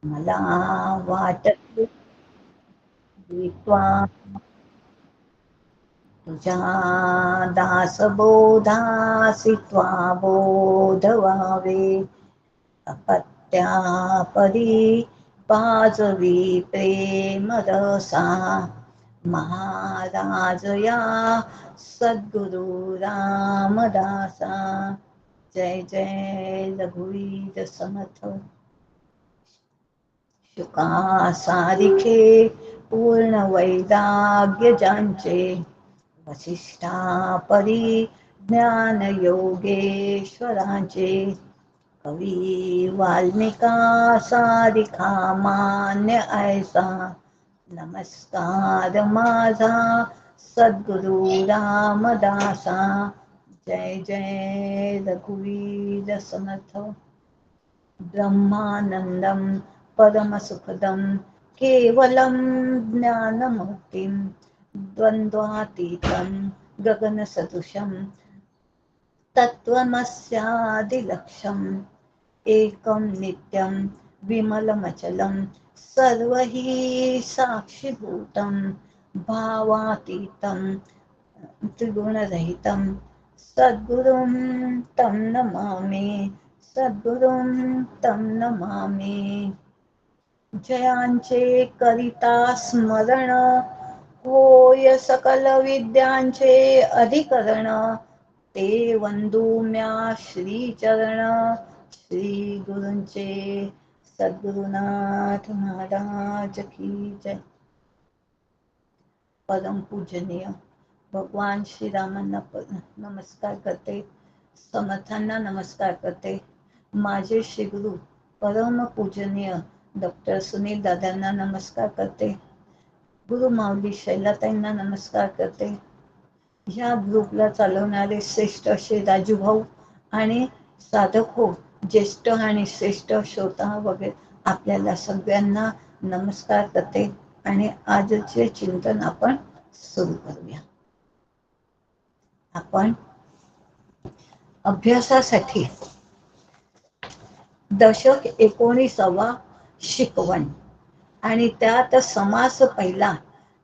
मला वाटते त्वा तुझ्या दासबोधासी त्वा बोध व्हावे. अपत्या परी पाजवी प्रेम रसा. महाराज या सद्गुरु रामदासा. जय जय रघुवीर समर्थ. शुका सारिखे पूर्ण वैराग्य ज्यांचे. वसिष्ठा परी ज्ञान योगेश्वरांचे. कवी वाल्मिका सारिखा मान्य ऐसा. नमस्कार माझा सद्गुरु रामदासा. जय जय रघुवीर समर्थ. ब्रह्मानंदं परमसुखदं केवलं ज्ञानमूर्तिं द्वन्द्वातीतं गगनसदृशं तत्त्वमस्यादिलक्ष्यम् एकं नित्यं विमलमचलं सर्वहि साक्षिभूतं भावातीतं त्रिगुणरहितं सद्गुरुं तं नमामि. सद्गुरुं तं नमामि. जयांचे करिता स्मरण होय सकल विद्यांचे अधिकरण. ते वंदू म्या श्रीचरण श्री गुरूंचे. सद्गुरुनाथ महाराज की जय. परम पूजनीय भगवान श्रीरामांना नमस्कार करते. समर्थांना नमस्कार करते. माझे श्रीगुरु परम पूजनीय डॉक्टर सुनील दादांना नमस्कार करते. गुरु माऊली शैलाताईंना नमस्कार करते. ह्या ग्रुपला चालवणारे श्रेष्ठ असे राजू भाऊ आणि साधक हो, ज्येष्ठ आणि श्रेष्ठ श्रोता वगैरे आपल्याला सगळ्यांना नमस्कार करते. आणि आजचे चिंतन आपण सुरू करूया. आपण अभ्यासासाठी दशक 19वा शिकवण आणि त्यात समास पहिला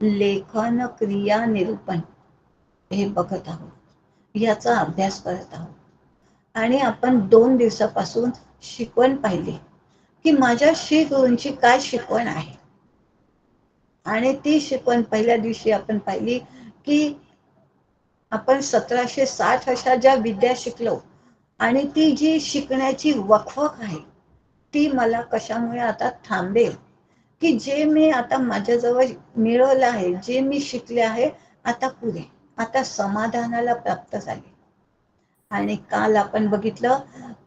लेखन क्रिया निरूपण हे बघत आहोत. याचा अभ्यास करत आहोत. आणि आपण 2 दिवसापासून शिकवण पाहिली की माझ्या श्री गुरूंची काय शिकवण आहे. आणि ती शिकवण पहिल्या दिवशी आपण पाहिली की आपण 1760 अशा ज्या विद्या शिकलो आणि ती जी शिकण्याची वखवक आहे ती मला कशामुळे आता थांबेल की जे मी आता माझ्याजवळ मिळवलं आहे, जे मी शिकले आहे, आता पुरे, आता समाधानाला प्राप्त झाले. आणि काल आपण बघितलं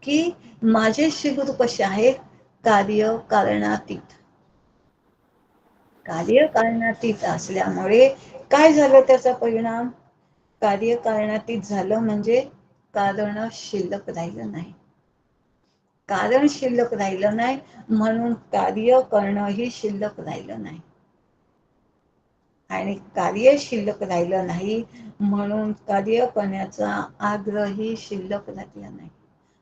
की माझे श्रीगुरु कसे आहेत, कार्य कारणातीत. कार्य कारणातीत असल्यामुळे काय झालं त्याचा परिणाम. कार्य कारणातीत झालं म्हणजे कारण शिल्लक राहिलं नाही. कारण शिल्लक राहिलं नाही म्हणून कार्य करणंही शिल्लक राहिलं नाही. आणि कार्य शिल्लक राहिलं नाही म्हणून कार्य करण्याचा आग्रहही शिल्लक राहिला नाही.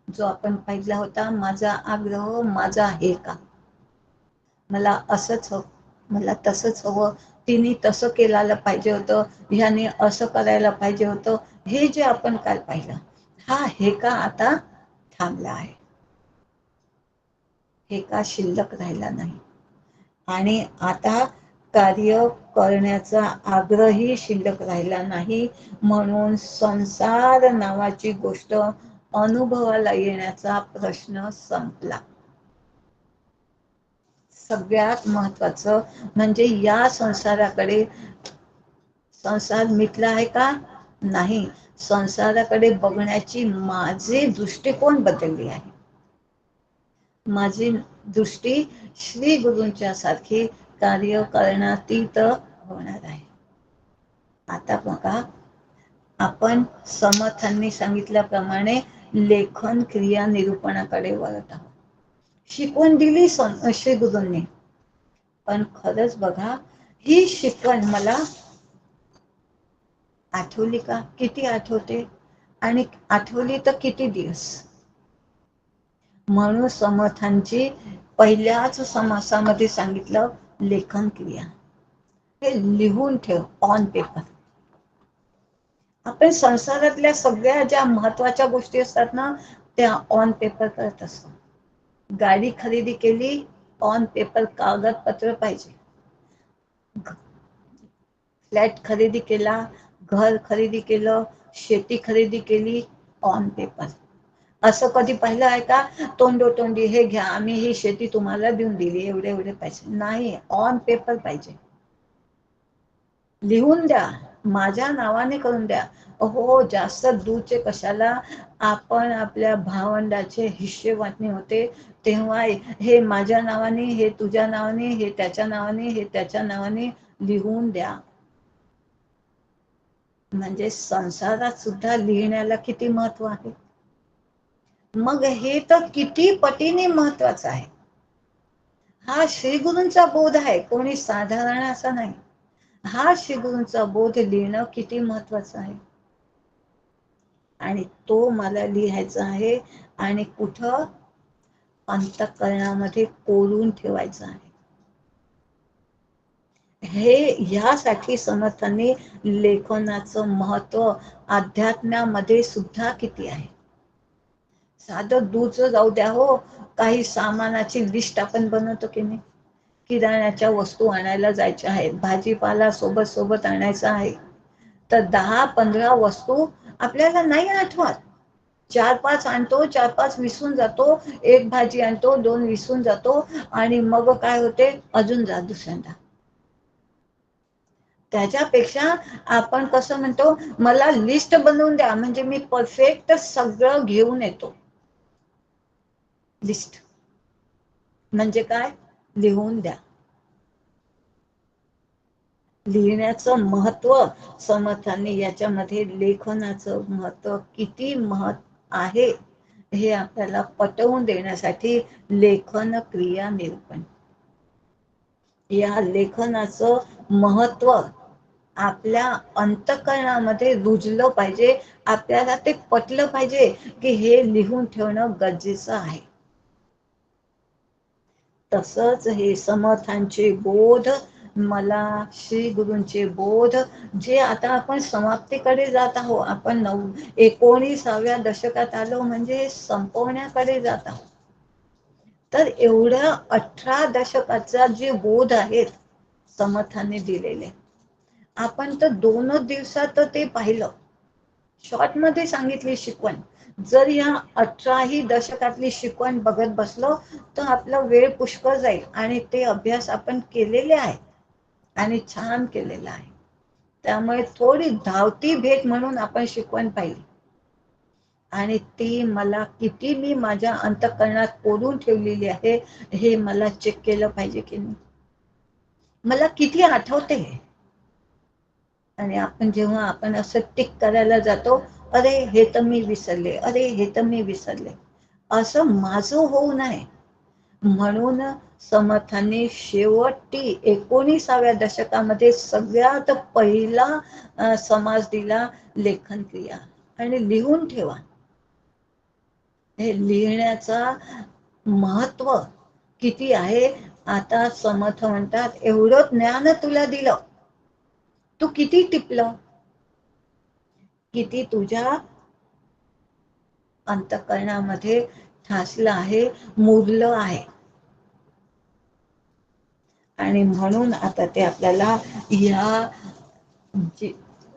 जो आपण पाहिला होता, माझा आग्रह माझा आहे का, मला असंच हवं, मला तसंच हवं, तिने तसं केलेलं पाहिजे होतं, ह्याने असं करायला पाहिजे होतं, हे जे आपण काल पाहिलं, हा हे का आता थांबला आहे. हे का शिल्लक राहिला नाही. आणि आता कार्य करण्याचा आग्रही शिल्लक राहिला नाही म्हणून संसार नावाची गोष्ट अनुभवाला येण्याचा प्रश्न संपला. सगळ्यात महत्वाचं म्हणजे या संसाराकडे, संसार मिटला आहे का नाही, संसाराकडे बघण्याची माझे दृष्टिकोन बदलली आहे. माझी दृष्टी श्री गुरूंच्या सारखी कार्य करणातीत होणार आहे. आता बघा, आपण समर्थांनी सांगितल्याप्रमाणे लेखन क्रिया निरूपणाकडे वळत आहोत. शिकवण दिली श्री गुरूंनी, पण खरंच बघा ही शिकवण मला आठवली का, किती आठवते, आणि आठवली तर किती दिवस. म्हणून समर्थांची पहिल्याच समासामध्ये सांगितलं लेखन क्रिया. हे लिहून ठेव ऑन पेपर. आपण संसारातल्या सगळ्या ज्या महत्वाच्या गोष्टी असतात ना त्या ऑन पेपर करत असतो. गाडी खरेदी केली ऑन पेपर कागदपत्र पाहिजे. फ्लॅट खरेदी केला, घर खरेदी केलं, शेती खरेदी केली ऑन पेपर. असं कधी पाहिलं आहे का तोंडोतोंडी हे घ्या आम्ही ही शेती तुम्हाला देऊन दिली एवढे एवढे पैसे नाही, ऑन पेपर पाहिजे. लिहून द्या, माझ्या नावाने करून द्या. हो जास्त दूरचे कशाला, आपण आपल्या भावंडाचे हिस्से वाटणे होते तेव्हा हे माझ्या नावाने, हे तुझ्या नावाने, हे त्याच्या नावाने, हे त्याच्या नावाने लिहून द्या. म्हणजे संसारात सुद्धा लिहिण्याला किती महत्व आहे. मग हे तर किती पटीने महत्वाचं आहे. हा श्रीगुरूंचा बोध आहे, कोणी साधारण असा नाही. हा श्रीगुरूंचा बोध लिहिणं किती महत्वाचं आहे. आणि तो मला लिहायचा आहे आणि कुठं अंतःकरणामध्ये कोरून ठेवायचं आहे. हे यासाठी समर्थांनी लेखनाचं महत्व अध्यात्मामध्ये सुद्धा किती आहे. साधं दूरच जाऊ द्या हो, काही सामानाची लिस्ट आपण बनवतो की नाही. किराण्याच्या वस्तू आणायला जायच्या आहेत, भाजीपाला सोबत सोबत आणायचा आहे, तर 10-15 वस्तू आपल्याला नाही आठवत. 4-5 आणतो, 4-5 विसरून जातो, एक भाजी आणतो, 2 विसरून जातो आणि मग काय होते अजून जा दुसऱ्यांदा. त्याच्यापेक्षा आपण कसं म्हणतो मला लिस्ट बनवून द्या म्हणजे मी परफेक्ट सगळं घेऊन येतो. लिस्ट म्हणजे काय, लिहून द्या. लिहिण्याचं महत्व समर्थांनी याच्यामध्ये लेखनाचं महत्व किती आहे हे आपल्याला पटवून देण्यासाठी लेखन क्रिया निरूपण, या लेखनाचं महत्व आपल्या अंतःकरणामध्ये रुजलं पाहिजे. आपल्याला ते पटलं पाहिजे की हे लिहून ठेवणं गरजेचं आहे. तसंच हे समर्थांचे बोध, मला श्री गुरूंचे बोध जे आता आपण समाप्तीकडे जात आहोत. आपण 19व्या दशकात आलो म्हणजे संपवण्याकडे जात आहोत. तर एवढ्या 18 दशकाचा जे बोध आहेत समर्थांनी दिलेले, आपण तर 2 दिवसात ते पाहिलं. शॉर्ट मध्ये सांगितली शिकवण. जर या 18ही दशकातली शिकवण बघत बसलो तर आपला वेळ पुष्कळ जाईल आणि ते अभ्यास आपण केलेले आहेत आणि छान केलेला आहे. त्यामुळे थोडी धावती भेट म्हणून आपण शिकवण पाहिली आणि ती मला किती मी माझ्या अंतःकरणात कोरून ठेवलेली आहे हे मला चेक केलं पाहिजे की नाही, मला किती आठवते. आणि आपण जेव्हा आपण असं टिक करायला जातो, अरे हे तर मी विसरले, अरे हे तर मी विसरले, असं माझं होऊ नये म्हणून समर्थांनी शेवटी 19व्या दशकामध्ये सगळ्यात पहिला समाज दिला लेखन क्रिया. आणि लिहून ठेवा. हे लिहिण्याचा महत्व किती आहे. आता समर्थ म्हणतात एवढं ज्ञान तुला दिलं, तू किती टिपलं, किती तुझ्या अंतःकरणामध्ये ठासलं आहे, मुरलं आहे. आणि म्हणून आता ते आपल्याला या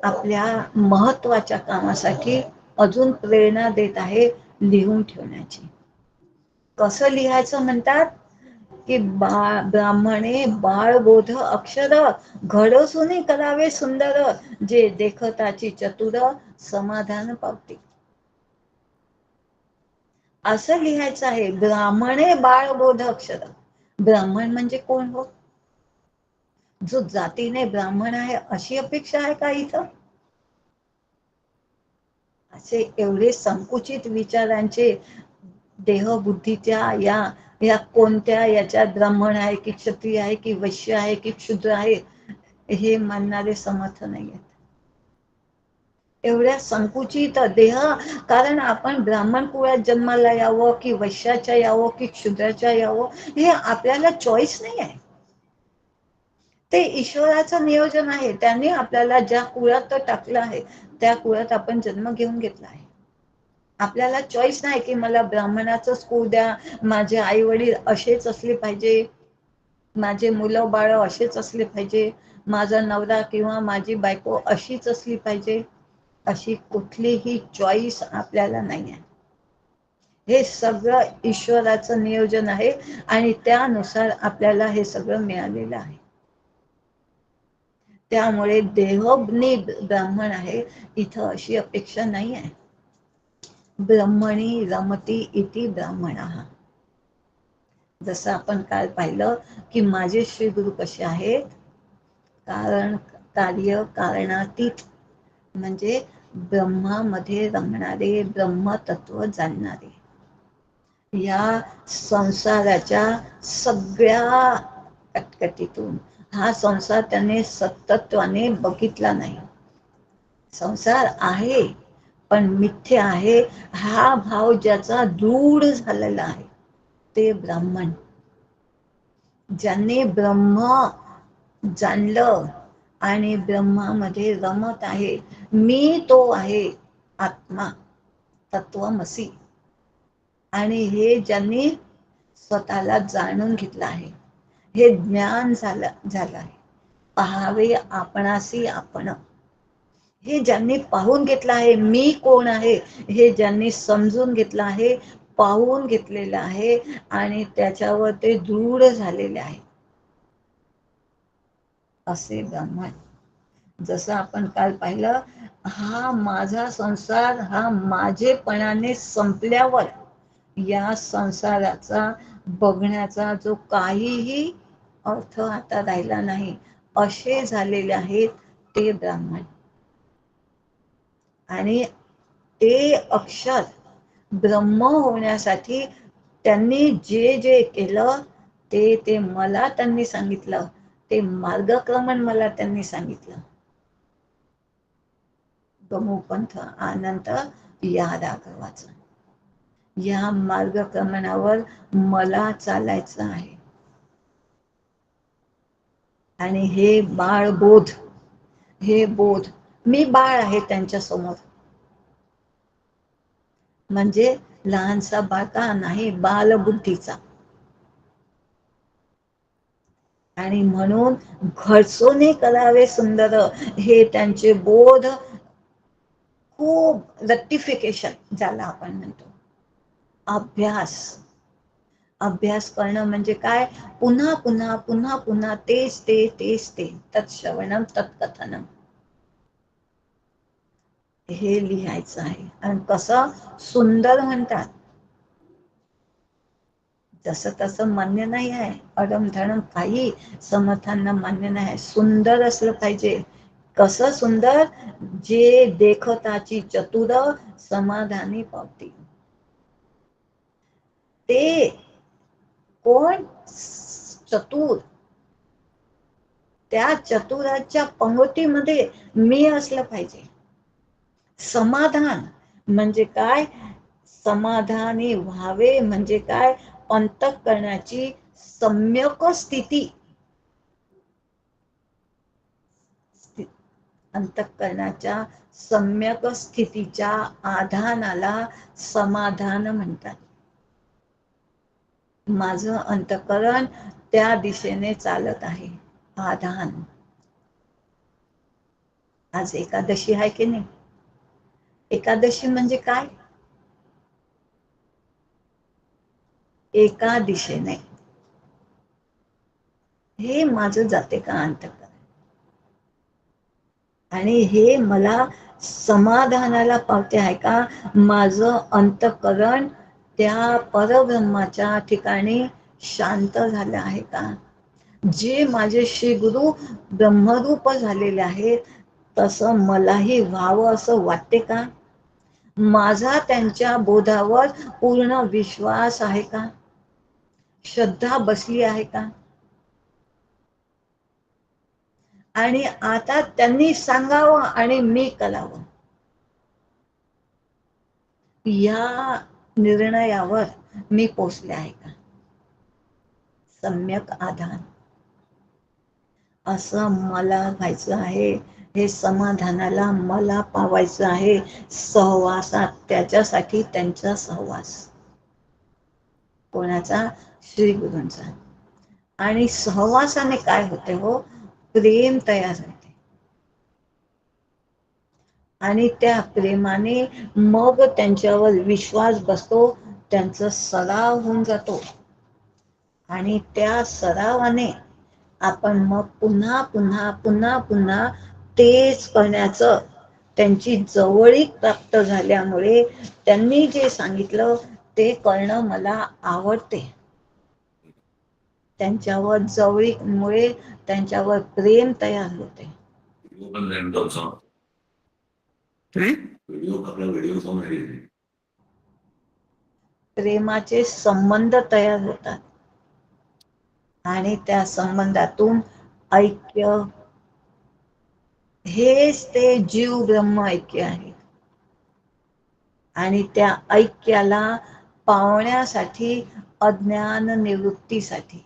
आपल्या महत्वाच्या कामासाठी अजून प्रेरणा देत आहे लिहून ठेवण्याची. कसं लिहायचं म्हणतात की ब्राह्मणे बाळबोध अक्षर घडसून करावे सुंदर, जे देखताची चतुर समाधान पावते. असं लिहायचं आहे, ब्राह्मणे बाळबोध अक्षर. ब्राह्मण म्हणजे कोण हो, जो जातीने ब्राह्मण आहे अशी अपेक्षा आहे का इथं. असे एवढे संकुचित विचारांचे देहबुद्धीच्या या कोणत्या याच्यात ब्राह्मण आहे की क्षत्रिय आहे की वैश्य आहे की क्षुद्र आहे हे मानणारे समर्थ नाही आहेत. एवढ्या संकुचित देह, कारण आपण ब्राह्मण कुळात जन्माला यावं की वैश्याच्या यावं की क्षुद्राच्या यावं, हे आपल्याला चॉईस नाही आहे. ते ईश्वराचं नियोजन आहे. त्याने आपल्याला ज्या कुळात टाकलं आहे त्या कुळात आपण जन्म घेऊन घेतला आहे. आपल्याला चॉईस नाही की मला ब्राह्मणाचंच कुळ द्या, माझे आई वडील असेच असले पाहिजे, माझे मुलं बाळ असेच असले पाहिजे, माझा नवरा किंवा माझी बायको अशीच असली पाहिजे, अशी कुठलीही चॉईस आपल्याला नाही आहे. हे सगळं ईश्वराचं नियोजन आहे आणि त्यानुसार आपल्याला हे सगळं मिळालेलं आहे. त्यामुळे देहज्ञ ब्राह्मण आहे, इथं अशी अपेक्षा नाही आहे. ब्रह्मणी रमती इति ब्राह्मणः. जसं आपण काल पाहिलं की माझे श्री गुरु कसे आहेत, कारण कार्य कारणातीत, म्हणजे ब्रह्मामध्ये रमणारे, ब्रह्मतत्व जाणणारे, या संसाराच्या सगळ्या कटकटीतून हा संसार त्याने सतत्वाने बघितला नाही. संसार आहे पण मिथ्य आहे, हा भाव ज्याचा दृढ झालेला आहे ते ब्राह्मण. ज्यांनी ब्रह्म जाणलं आणि ब्रह्मामध्ये रमत आहे, मी तो आहे आत्मा, तत्वमसी, आणि हे ज्यांनी स्वतःला जाणून घेतलं आहे, हे ज्ञान झालं आहे. पहावे आपणासी आपण, हे ज्यांनी पाहून घेतलं आहे मी कोण आहे, हे ज्यांनी समजून घेतलं आहे, पाहून घेतलेलं आहे आणि त्याच्यावर ते दृढ झालेले आहे, असे ब्राह्मण. जसं आपण काल पाहिलं, हा माझा संसार हा माझेपणाने संपल्यावर या संसाराचा बघण्याचा जो काहीही अर्थ आता राहिला नाही, असे झालेले आहेत ते ब्राह्मण. आणि ते अक्षर ब्रह्म होण्यासाठी त्यांनी जे जे केलं ते मला त्यांनी सांगितलं, ते मार्गक्रमण मला त्यांनी सांगितलं. गमोपंथ अनंत या राघवाचं, या मार्गक्रमणावर मला चालायचं आहे. आणि हे बाळबोध, हे बोध, मी बाळ आहे त्यांच्या समोर, म्हणजे लहानसा बाळका नाही, बालबुद्धीचा. आणि म्हणून घरसोने करावे सुंदर, हे त्यांचे बोध खूप रेक्टिफिकेशन ज्याला आपण म्हणतो. अभ्यास, अभ्यास करणं म्हणजे काय, पुन्हा पुन्हा पुन्हा पुन्हा तेच ते तेच ते, तत्श्रवणम तत्कथनम, हे लिहायचं आहे. आणि कसं सुंदर म्हणतात, जसं तसं मान्य नाही आहे, अडमधडम काही समर्थांना मान्य नाही आहे. सुंदर असलं पाहिजे. कसं सुंदर, जे देखताची चतुर समाधानी पावती. ते कोण, चतुर, त्या चतुराच्या पंगतीमध्ये मी असलं पाहिजे. समाधान म्हणजे काय, समाधानी व्हावे म्हणजे काय, अंतःकरणाची सम्यक स्थिती, अंतःकरणाच्या सम्यक स्थितीच्या आधानाला समाधान म्हणतात. माझं अंतःकरण त्या दिशेने चालत आहे, आधान. आज एकादशी आहे की नाही, एकादशी म्हणजे काय, एका दिशेने, हे माझं जाते का अंतःकरण, आणि हे मला समाधानाला पावते आहे का, माझं अंतःकरण त्या परब्रह्माच्या ठिकाणी शांत झालं आहे का. जे माझे श्री गुरु ब्रह्मरूप झालेले आहेत, तसं मलाही व्हावं असं वाटते का, माझा त्यांच्या बोधावर पूर्ण विश्वास आहे का, श्रद्धा बसली आहे का. आणि आता त्यांनी सांगावं आणि मी करावं, या निर्णयावर मी पोचले आहे का? सम्यक आधान. असं मला व्हायचं आहे, हे समाधानाला मला पावायचं आहे सहवासात. त्याच्यासाठी त्यांचा सहवास. कोणाचा? श्री गुरूंचा. आणि सहवासाने काय होते हो? प्रेम तयार होते. आणि त्या प्रेमाने मग त्यांच्यावर विश्वास बसतो, त्यांचा सराव होऊन जातो. आणि त्या सरावाने आपण मग पुन्हा पुन्हा पुन्हा पुन्हा तेच करण्याचं, त्यांची जवळीक प्राप्त झाल्यामुळे त्यांनी जे सांगितलं ते करणं मला आवडते. त्यांच्यावर जवळीकमुळे त्यांच्यावर प्रेम तयार होते. प्रेमाचे संबंध तयार होतात. आणि त्या संबंधातून ऐक्य, हेच ते जीव ब्रह्म ऐक्य आहे. आणि त्या ऐक्याला पावण्यासाठी, अज्ञान निवृत्तीसाठी,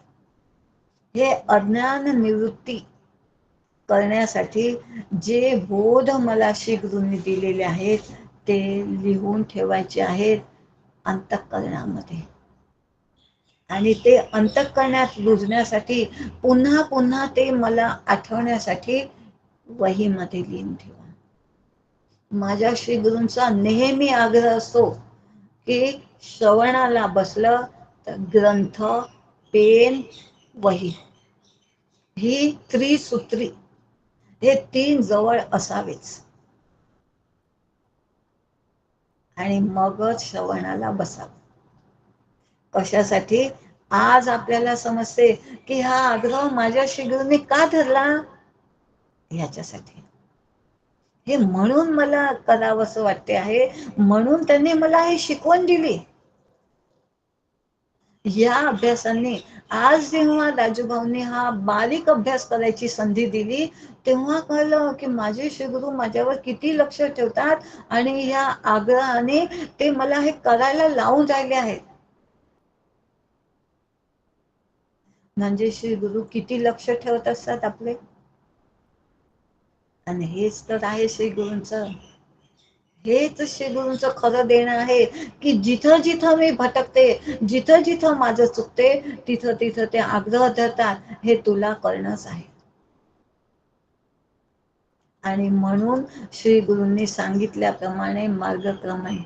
हे अज्ञान निवृत्ती करण्यासाठी जे बोध मला श्री गुरूंनी दिलेले आहेत ते लिहून ठेवायचे आहेत अंतःकरणामध्ये. आणि ते अंतःकरणात रुजण्यासाठी पुन्हा पुन्हा ते मला आठवण्यासाठी वहीमध्ये लिहून ठेवा. माझ्या श्री गुरूंचा नेहमी आग्रह असतो की श्रवणाला बसलं तर ग्रंथ, पेन, वही, ही त्रिसूत्री, हे तीन जवळ असावेच. आणि मगच श्रवणाला बसावं. कशासाठी? आज आपल्याला समजते की हा आग्रह माझ्या श्री गुरूंनी का धरला, ह्याच्यासाठी. हे म्हणून मला करावंसं वाटते आहे, म्हणून त्यांनी मला हे शिकवण दिली. या अभ्यासाने आज जेव्हा दाजूभाऊंनी हा बारीक अभ्यास करायची संधी दिली तेव्हा कळलं की माझे श्री गुरु माझ्यावर किती लक्ष ठेवतात आणि या आग्रहाने ते मला हे करायला लावून राहिले आहेत. म्हणजे श्री गुरु किती लक्ष ठेवत असतात आपले. आणि हेच तर आहे श्री गुरूंचं. हेच श्री गुरूंचं खरं देणं आहे की जिथं जिथं मी भटकते, जिथं जिथं माझं चुकते, तिथं तिथं ते आग्रह धरतात, हे तुला करणंच आहे. आणि म्हणून श्री गुरूंनी सांगितल्याप्रमाणे मार्गक्रम आहे.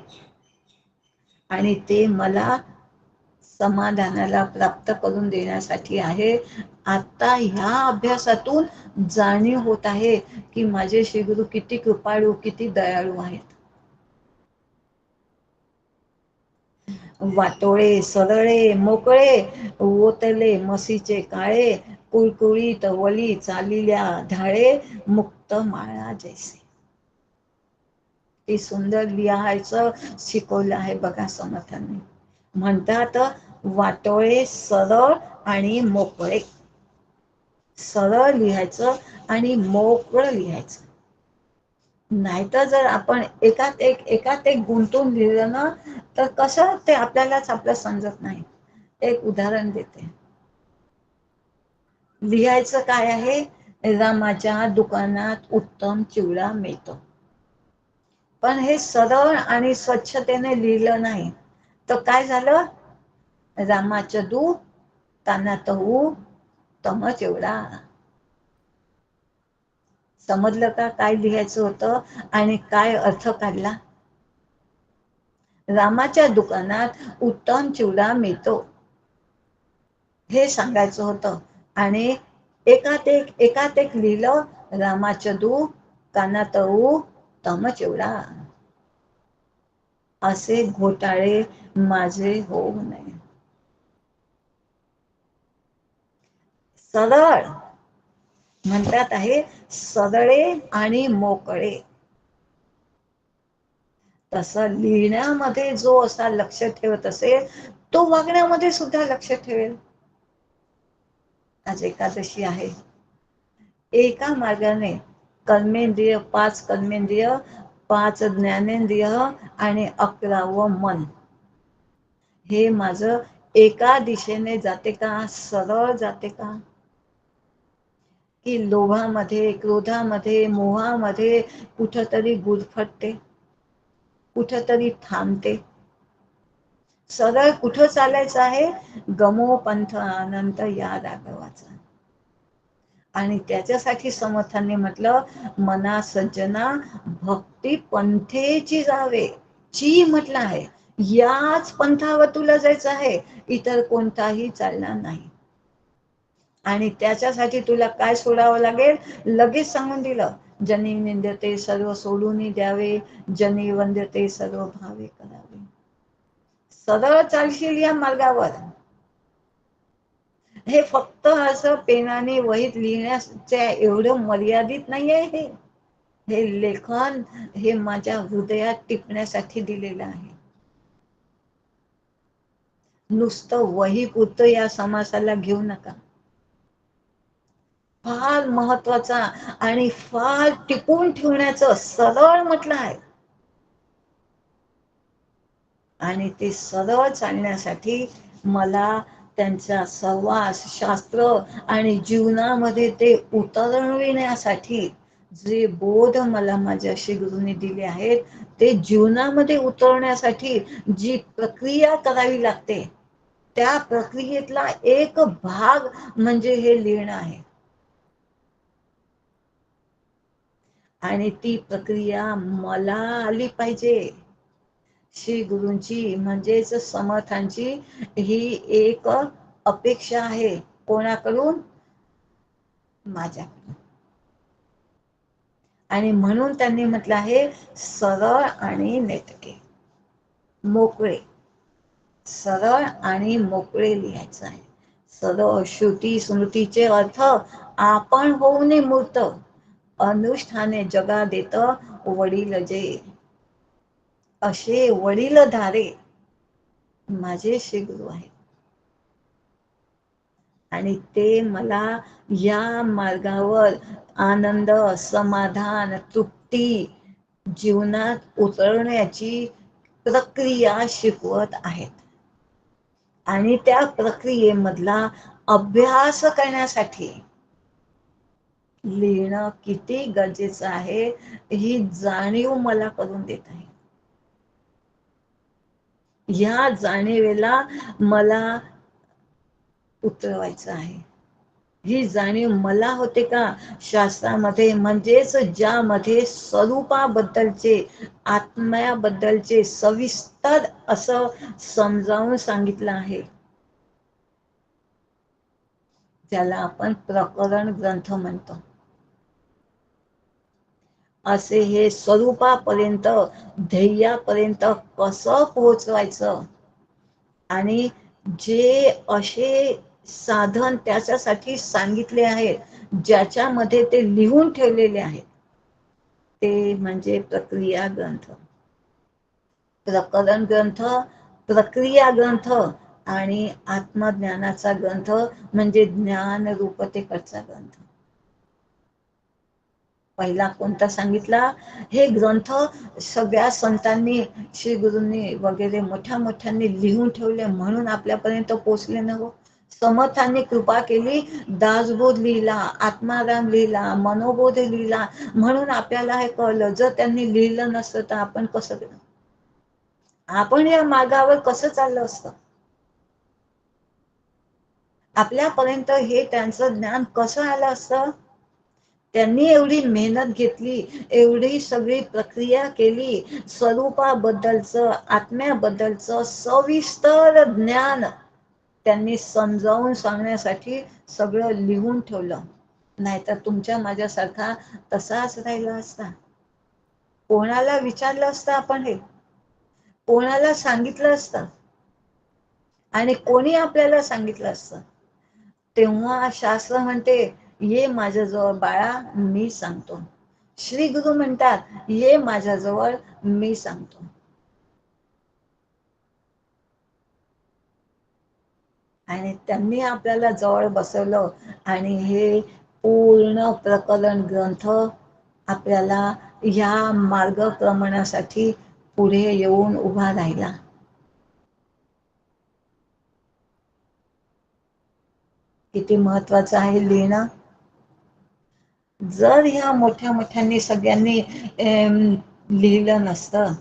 आणि ते मला समाधानाला प्राप्त करून देण्यासाठी आहे. आता ह्या अभ्यासातून जाणीव होत आहे की माझे श्री गुरु किती कृपाळू, किती दयाळू आहेत. वाटोळे सरळे मोकळे, ओतले मसीचे काळे, कुळकुळीत वली चालिल्या ढाळे, मुक्त माळा जैसे. ते सुंदर लिहायचं शिकवलं आहे बघा समर्थांनी. म्हणतात वाटोळे सरळ आणि मोकळे. सरळ लिहायचं आणि मोकळं लिहायचं. नाहीतर जर आपण एकात एक गुंतून लिहिलं ना तर कसं ते आपल्यालाच आपलं समजत नाही. एक उदाहरण देते. लिहायचं काय आहे? रामाच्या दुकानात उत्तम चिवडा मिळतो. पण हे सरळ आणि स्वच्छतेने लिहिलं नाही तर काय झालं? रामाचं दूध तानात ऊ तम चिवडा. समजलं का काय लिहायचं होतं आणि काय अर्थ काढला? रामाच्या दुकानात उत्तम चिवडा मिळतो हे सांगायचं होतं. आणि एकात एक लिहिलं रामाचं दूध कानात ऊ तम चिवडा. असे घोटाळे माझे होऊ नये. सरळ म्हणतात आहे सरळे आणि मोकळे. तसं लिहिण्यामध्ये जो असा लक्ष ठेवत असेल तो वागण्यामध्ये सुद्धा लक्ष ठेवेल. आज एकादशी आहे. एका मार्गाने कर्मेंद्रिय, 5 कर्मेंद्रिय 5 ज्ञानेंद्रिय आणि 11वं मन. हे माझं एका दिशेने जाते का, सरळ जाते का, की लोभामध्ये, क्रोधामध्ये, मोहामध्ये कुठंतरी गुरफटते, कुठंतरी थांबते. सरळ कुठं चालायचं आहे, गमो पंथ अनंत या राघवाचा. आणि त्याच्यासाठी समर्थांनी म्हटलं, मना सज्जना भक्ती पंथेची जावे. ची म्हटलं आहे, याच पंथावर तुला जायचं आहे, इतर कोणताही चालणार नाही. आणि त्याच्यासाठी तुला काय सोडावं लागेल, लगेच सांगून दिलं, जनी निंदते सर्व सोडून द्यावे, जनी वंदते सर्व भावे करावे. सरळ चालशील या मार्गावर. हे फक्त असं पेनाने वहीत लिहिण्याच्या एवढं मर्यादित नाहीये. हे लेखन हे माझ्या हृदयात टिपण्यासाठी दिलेलं आहे. नुसतं वही पुरतं या समासाला घेऊ नका. फार महत्वाचा आणि फार टिकून ठेवण्याचं सरळ म्हटलं आहे. आणि ते सरळ चालण्यासाठी मला त्यांचा सहवास, शास्त्र आणि जीवनामध्ये ते उतरविण्यासाठी जे बोध मला माझ्या श्री गुरूंनी दिले आहेत, ते जीवनामध्ये उतरवण्यासाठी जी प्रक्रिया करावी लागते, त्या प्रक्रियेतला एक भाग म्हणजे हे लिहिणं आहे. आणि ती प्रक्रिया मला आली पाहिजे. श्री गुरूंची म्हणजेच समर्थांची ही एक अपेक्षा आहे. कोणाकडून? माझ्याकडून. आणि म्हणून त्यांनी म्हटलं आहे, सरळ आणि नेटके, मोकळे. सरळ आणि मोकळे लिहायचं आहे. सरळ श्रुती स्मृतीचे अर्थ आपण होऊन मूर्त, अनुष्ठाने जगा देत वडील जे. असे वडीलधारे माझे श्री गुरु आहेत. आणि ते मला या मार्गावर आनंद, समाधान, तृप्ती जीवनात उतरवण्याची प्रक्रिया शिकवत आहेत. आणि त्या प्रक्रियेमधला अभ्यास करण्यासाठी लिहिणं किती गरजेचं आहे, ही जाणीव मला करून देत आहे. या जाणीवेला मला उतरवायचं आहे. ही जाणीव मला होते का, शास्त्रामध्ये म्हणजेच ज्यामध्ये स्वरूपाबद्दलचे, आत्म्याबद्दलचे सविस्तर असं समजावून सांगितलं आहे, त्याला आपण प्रकरण ग्रंथ म्हणतो. असे हे स्वरूपापर्यंत, ध्येयापर्यंत कसं पोहोचवायचं, आणि जे असे साधन त्याच्यासाठी सांगितले आहेत, ज्याच्यामध्ये ते लिहून ठेवलेले आहेत, ते म्हणजे प्रक्रिया ग्रंथ. प्रकरण ग्रंथ, प्रक्रिया ग्रंथ आणि आत्मज्ञानाचा ग्रंथ म्हणजे ज्ञान रूपतेकडचा ग्रंथ. पहिला कोणता सांगितला? हे ग्रंथ सगळ्या संतांनी, श्री गुरूंनी वगैरे मोठ्या मोठ्यांनी लिहून ठेवले, म्हणून आपल्यापर्यंत पोहोचले ना हो. समर्थांनी कृपा केली, दासबोध लिहिला, आत्माराम लिहिला, मनोबोध लिहिला, म्हणून आपल्याला हे कळलं. जर त्यांनी लिहिलं नसतं तर आपण कसं, आपण या मार्गावर कसं चाललं असतं, आपल्यापर्यंत हे त्यांचं ज्ञान कसं आलं असतं. त्यांनी एवढी मेहनत घेतली, एवढी सगळी प्रक्रिया केली, स्वरूपाबद्दलचं, आत्म्याबद्दलचं सविस्तर ज्ञान त्यांनी समजावून सांगण्यासाठी सगळं लिहून ठेवलं. नाहीतर तुमच्या माझ्यासारखा तसाच राहिला असता. कोणाला विचारलं असतं आपण हे, कोणाला सांगितलं असतं, आणि कोणी आपल्याला सांगितलं असतं. तेव्हा शास्त्र म्हणते, ये माझ्याजवळ बाळा, मी सांगतो. श्री गुरु म्हणतात, ये माझ्याजवळ, मी सांगतो. आणि त्यांनी आपल्याला जवळ बसवलं आणि हे पूर्ण प्रकरण ग्रंथ आपल्याला ह्या मार्गक्रमणासाठी पुढे येऊन उभा राहिला. किती महत्वाचं आहे लिहिणं. जर ह्या मोठ्या मोठ्यांनी सगळ्यांनी लिहिलं नसतं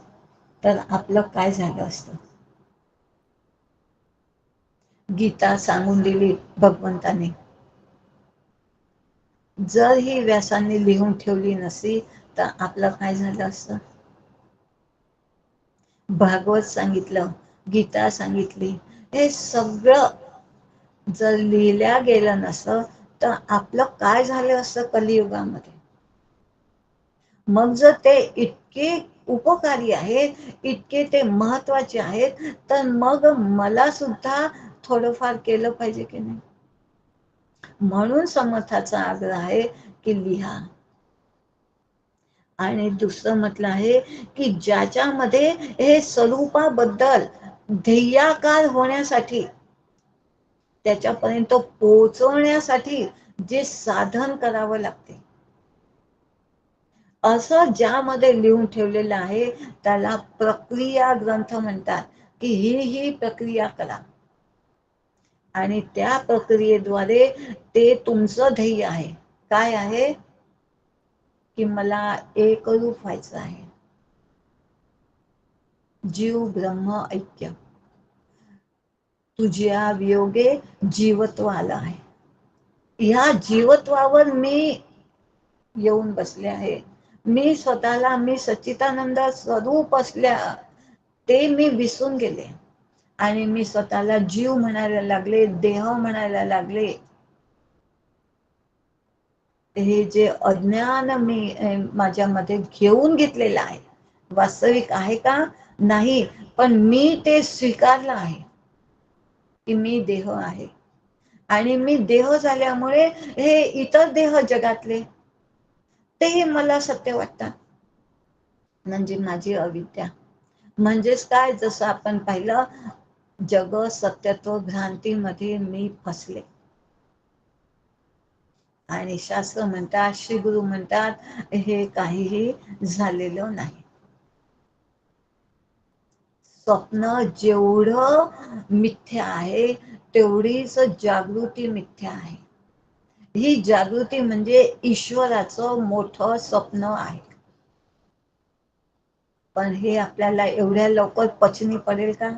तर आपलं काय झालं असतं. गीता सांगून दिली भगवंताने. जर ही व्यासांनी लिहून ठेवली नसती तर आपलं काय झालं असतं. भागवत सांगितलं, गीता सांगितली, हे सगळं जर लिहिल्या गेलं नसतं तर आपलं काय झालं असतं कलियुगामध्ये. मग जर ते इतके उपकारी आहेत, इतके ते महत्वाचे आहेत, तर मग मला सुद्धा थोडंफार केलं पाहिजे की नाही. म्हणून समर्थाचा आग्रह आहे की लिहा. आणि दुसरं म्हटलं आहे की ज्याच्यामध्ये हे स्वरूपाबद्दल ध्येयाकार होण्यासाठी, त्याच्यापर्यंत पोहोचवण्यासाठी जे साधन करावं लागते, असं ज्यामध्ये लिहून ठेवलेलं आहे त्याला प्रक्रिया ग्रंथ म्हणतात. की ही प्रक्रिया करा आणि त्या प्रक्रियेद्वारे ते तुमचं ध्येय आहे. काय आहे की मला एकरूप व्हायचं आहे. जीव ब्रह्म ऐक्य. तुझ्या वियोगे जीवत्व आलं आहे. ह्या जीवत्वावर मी येऊन बसले आहे. मी स्वतःला मी सच्चिदानंद स्वरूप असल्या ते मी विसरून गेले आणि मी स्वतःला जीव म्हणायला लागले, देह म्हणायला लागले. हे जे अज्ञान मी माझ्यामध्ये घेऊन घेतलेलं आहे, वास्तविक आहे का नाही, पण मी ते स्वीकारलं आहे की मी देह आहे. आणि मी देह झाल्यामुळे हे इतर देह जगातले ते मला सत्य वाटतात. म्हणजे माझी अविद्या. म्हणजेच काय, जसं आपण पाहिलं, जग सत्यत्व भ्रांतीमध्ये मी फसले. आणि शास्त्र म्हणतात, श्री गुरु म्हणतात, हे काहीही झालेलं नाही. स्वप्न जेवढं मिथ्या आहे तेवढीच जागृती मिथ्या आहे. ही जागृती म्हणजे ईश्वराचं मोठं स्वप्न आहे. पण हे आपल्याला एवढ्या लवकर पचनी पडेल का,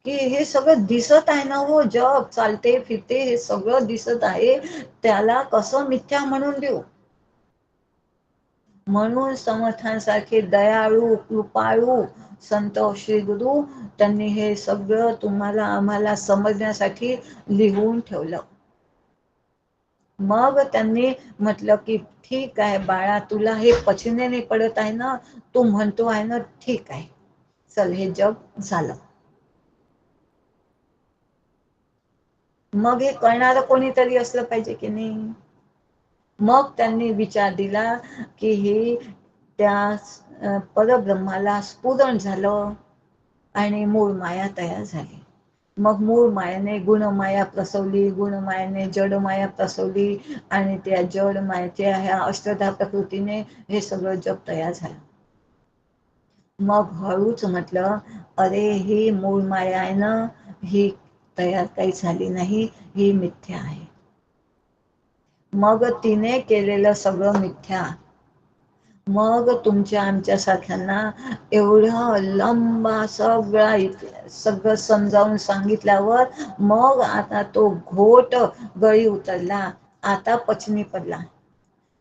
की हे सगळं दिसत आहे ना हो, जग चालते फिरते हे सगळं दिसत आहे, त्याला कसं मिथ्या म्हणून देऊ. म्हणून समर्थांसारखे दयाळू कृपाळू संत श्री गुरु त्यांनी हे सगळं तुम्हाला आम्हाला समजण्यासाठी लिहून ठेवलं. मग त्यांनी म्हटलं की ठीक आहे बाळा, तुला हे पचने नाही पडत आहे ना, तू म्हणतो आहे ना, ठीक आहे, चल हे जग झालं. मग हे कळणारं कोणीतरी असलं पाहिजे की नाही. मग त्यांनी विचार दिला की हे त्या परब्रह्माला स्फुरण झालं आणि मूळ माया तयार झाली. मग मूळ मायाने गुणमाया प्रसवली, गुणमायाने जडमाया प्रसवली आणि त्या जड मायाच्या ह्या अष्टधा प्रकृतीने हे सगळं जग तयार झालं. मग हळूच म्हटलं, अरे ही मूळ माया आहे ना, ही तयार काही झाली नाही, ही मिथ्या आहे. मग तिने केलेलं सगळं मिथ्या. मग तुमच्या आमच्या सारख्यांना एवढं लंबा सगळं समजावून सांगितल्यावर मग आता तो घोट गळी उतरला, आता पचनी पडला.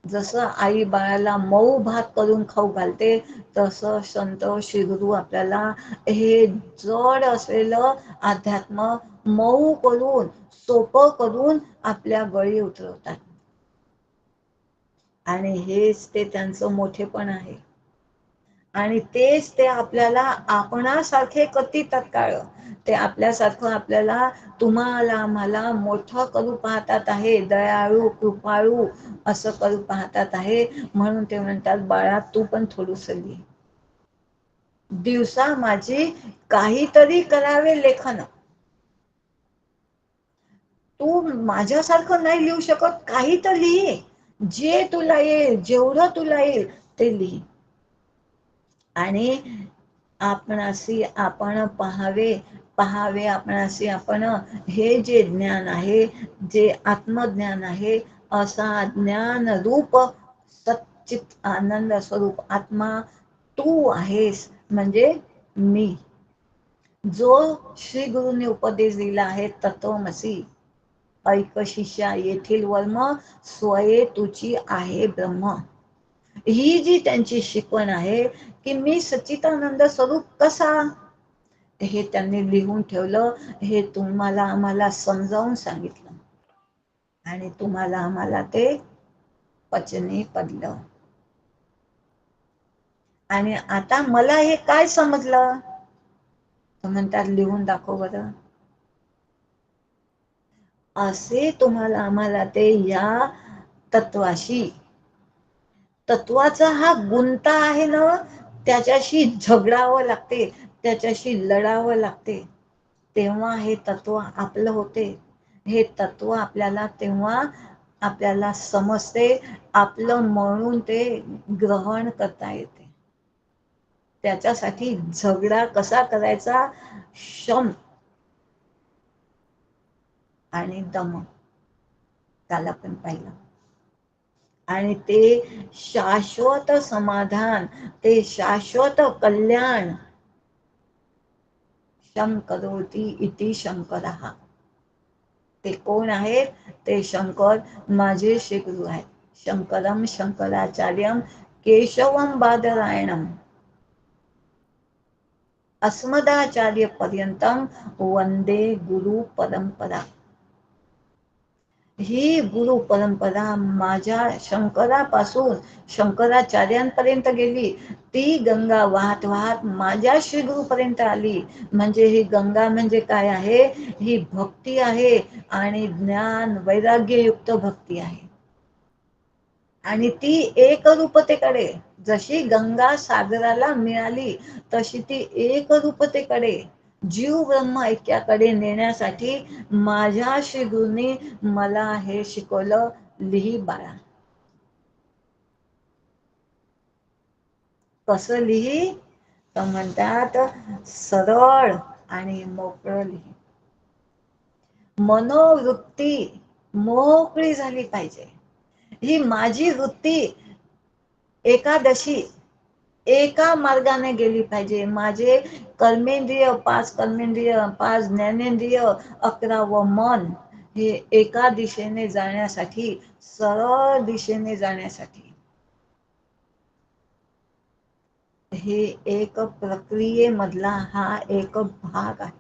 जसं आई बाळाला मऊ भात करून खाऊ घालते, तसं संत श्री गुरु आपल्याला हे जड असलेलं अध्यात्म मऊ करून सोपं करून आपल्या गळी उतरवतात. आणि हेच ते त्यांचं मोठेपण आहे. आणि तेच ते आपल्याला आपणासारखे कधी तत्काळ ते आपल्यासारखं आपल्याला तुम्हाला आम्हाला मोठं करू पाहतात आहे, दयाळू कृपाळू असं करू पाहतात आहे. म्हणून ते म्हणतात, बाळा तू पण थोडंसं लिही. दिवसा माझी काहीतरी करावे लेखन. तू माझ्यासारखं नाही लिहू शकत, काही तर लिही. जे तुला येईल, जेवढं तुला येईल ते लिही. आणि आपणासी आपण पाहावे, पाहावे आपणासी आपण, हे जे ज्ञान आहे, जे आत्मज्ञान आहे, असा ज्ञान रूप सच्चित आनंद स्वरूप आत्मा तू आहेस, म्हणजे मी. जो श्री गुरूंनी उपदेश दिला आहे, तत्वमसी ऐक शिष्या येथील वर्म स्वये तुची आहे ब्रह्म. ही जी त्यांची शिकवण आहे की मी सच्चिदानंद स्वरूप कसा, हे त्यांनी लिहून ठेवलं. हे तुम्हाला आम्हाला समजावून सांगितलं आणि तुम्हाला आम्हाला ते पचनी पडलं. आणि आता मला हे काय समजलं, तर म्हणतात लिहून दाखव बरं. असे तुम्हाला आम्हाला ते या तत्वाशी, तत्वाचा हा गुंता आहे ना, त्याच्याशी झगडावं लागते, त्याच्याशी लढावं लागते, तेव्हा हे तत्व आपलं होते. हे तत्व आपल्याला तेव्हा आपल्याला समजते, आपलं म्हणून ते ग्रहण करता येते. त्याच्यासाठी झगडा कसा करायचा, शम आणि दम, त्याला पण पाहिलं. आणि ते शाश्वत समाधान, ते शाश्वत कल्याण, शम करोति इति शंकरः. ते कोण आहेत, ते शंकर माझे श्री गुरु आहेत. शंकरम शंकराचार्यम केशवम बादरायणम अस्मदाचार्य पर्यंतम वंदे गुरु परंपरा. ही गुरु परंपरा माझ्या शंकरापासून शंकराचार्यांपर्यंत गेली. ती गंगा वाहत वाहत माझ्या श्री गुरु पर्यंत आली. म्हणजे ही गंगा म्हणजे काय आहे, ही भक्ती आहे आणि ज्ञान वैराग्ययुक्त भक्ती आहे. आणि ती एकरूपतेकडे, जशी गंगा सागराला मिळाली तशी ती एकरूपतेकडे, जीव ब्रह्म ऐक्याकडे नेण्यासाठी माझ्या श्री गुरूंनी मला हे शिकवलं. लिही बाळा. कसं लिही, तर म्हणतात सरळ आणि मोकळं लिही. मनोवृत्ती मोकळी झाली पाहिजे. ही माझी वृत्ती एकादशी एका मार्गाने गेली पाहिजे. माझे कर्मेंद्रिय, 5 कर्मेंद्रिय, 5 ज्ञानेंद्रिय, 11 मन, हे एका दिशेने जाण्यासाठी, सरळ दिशेने जाण्यासाठी, हे एक प्रक्रियेमधला हा एक भाग आहे.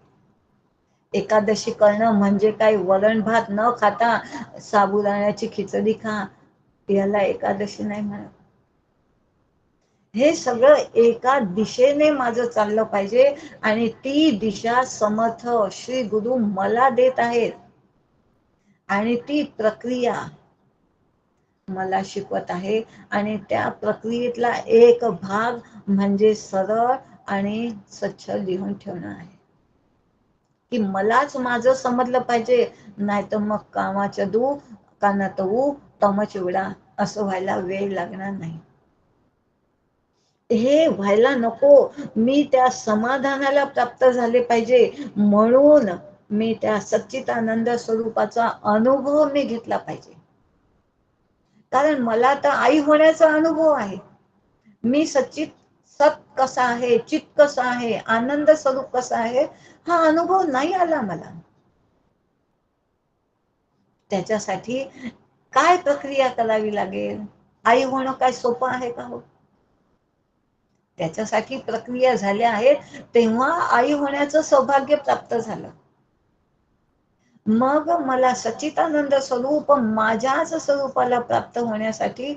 एकादशी करणं म्हणजे काय, वरण भात न खाता साबुदाण्याची खिचडी खा, याला एकादशी नाही म्हणत. हे सगळं एका दिशेने माझं चाललं पाहिजे. आणि ती दिशा समर्थ श्री गुरु मला देत आहेत. आणि ती प्रक्रिया मला शिकवत आहे. आणि त्या प्रक्रियेतला एक भाग म्हणजे सरळ आणि स्वच्छ लिहून ठेवणं आहे. की मलाच माझं समजलं पाहिजे, नाही तर मग कामाच्या दू कानात ऊ तमचिवडा असं व्हायला वेळ लागणार नाही. हे व्हायला नको. मी त्या समाधानाला प्राप्त झाले पाहिजे, म्हणून मी त्या सच्चिदानंद स्वरूपाचा अनुभव मी घेतला पाहिजे. कारण मला तर आई होण्याचा अनुभव आहे. मी सच्चित सत कसा आहे, चित कसा आहे, आनंद स्वरूप कसा आहे, हा अनुभव नाही आला मला. त्याच्यासाठी काय प्रक्रिया करावी लागेल. आई होणं काय सोपं आहे का हो. त्याच्यासाठी प्रक्रिया झाल्या आहेत, तेव्हा आई होण्याचं सौभाग्य प्राप्त झालं. मग मला सच्चिदानंद स्वरूप माझ्याच स्वरूपाला प्राप्त होण्यासाठी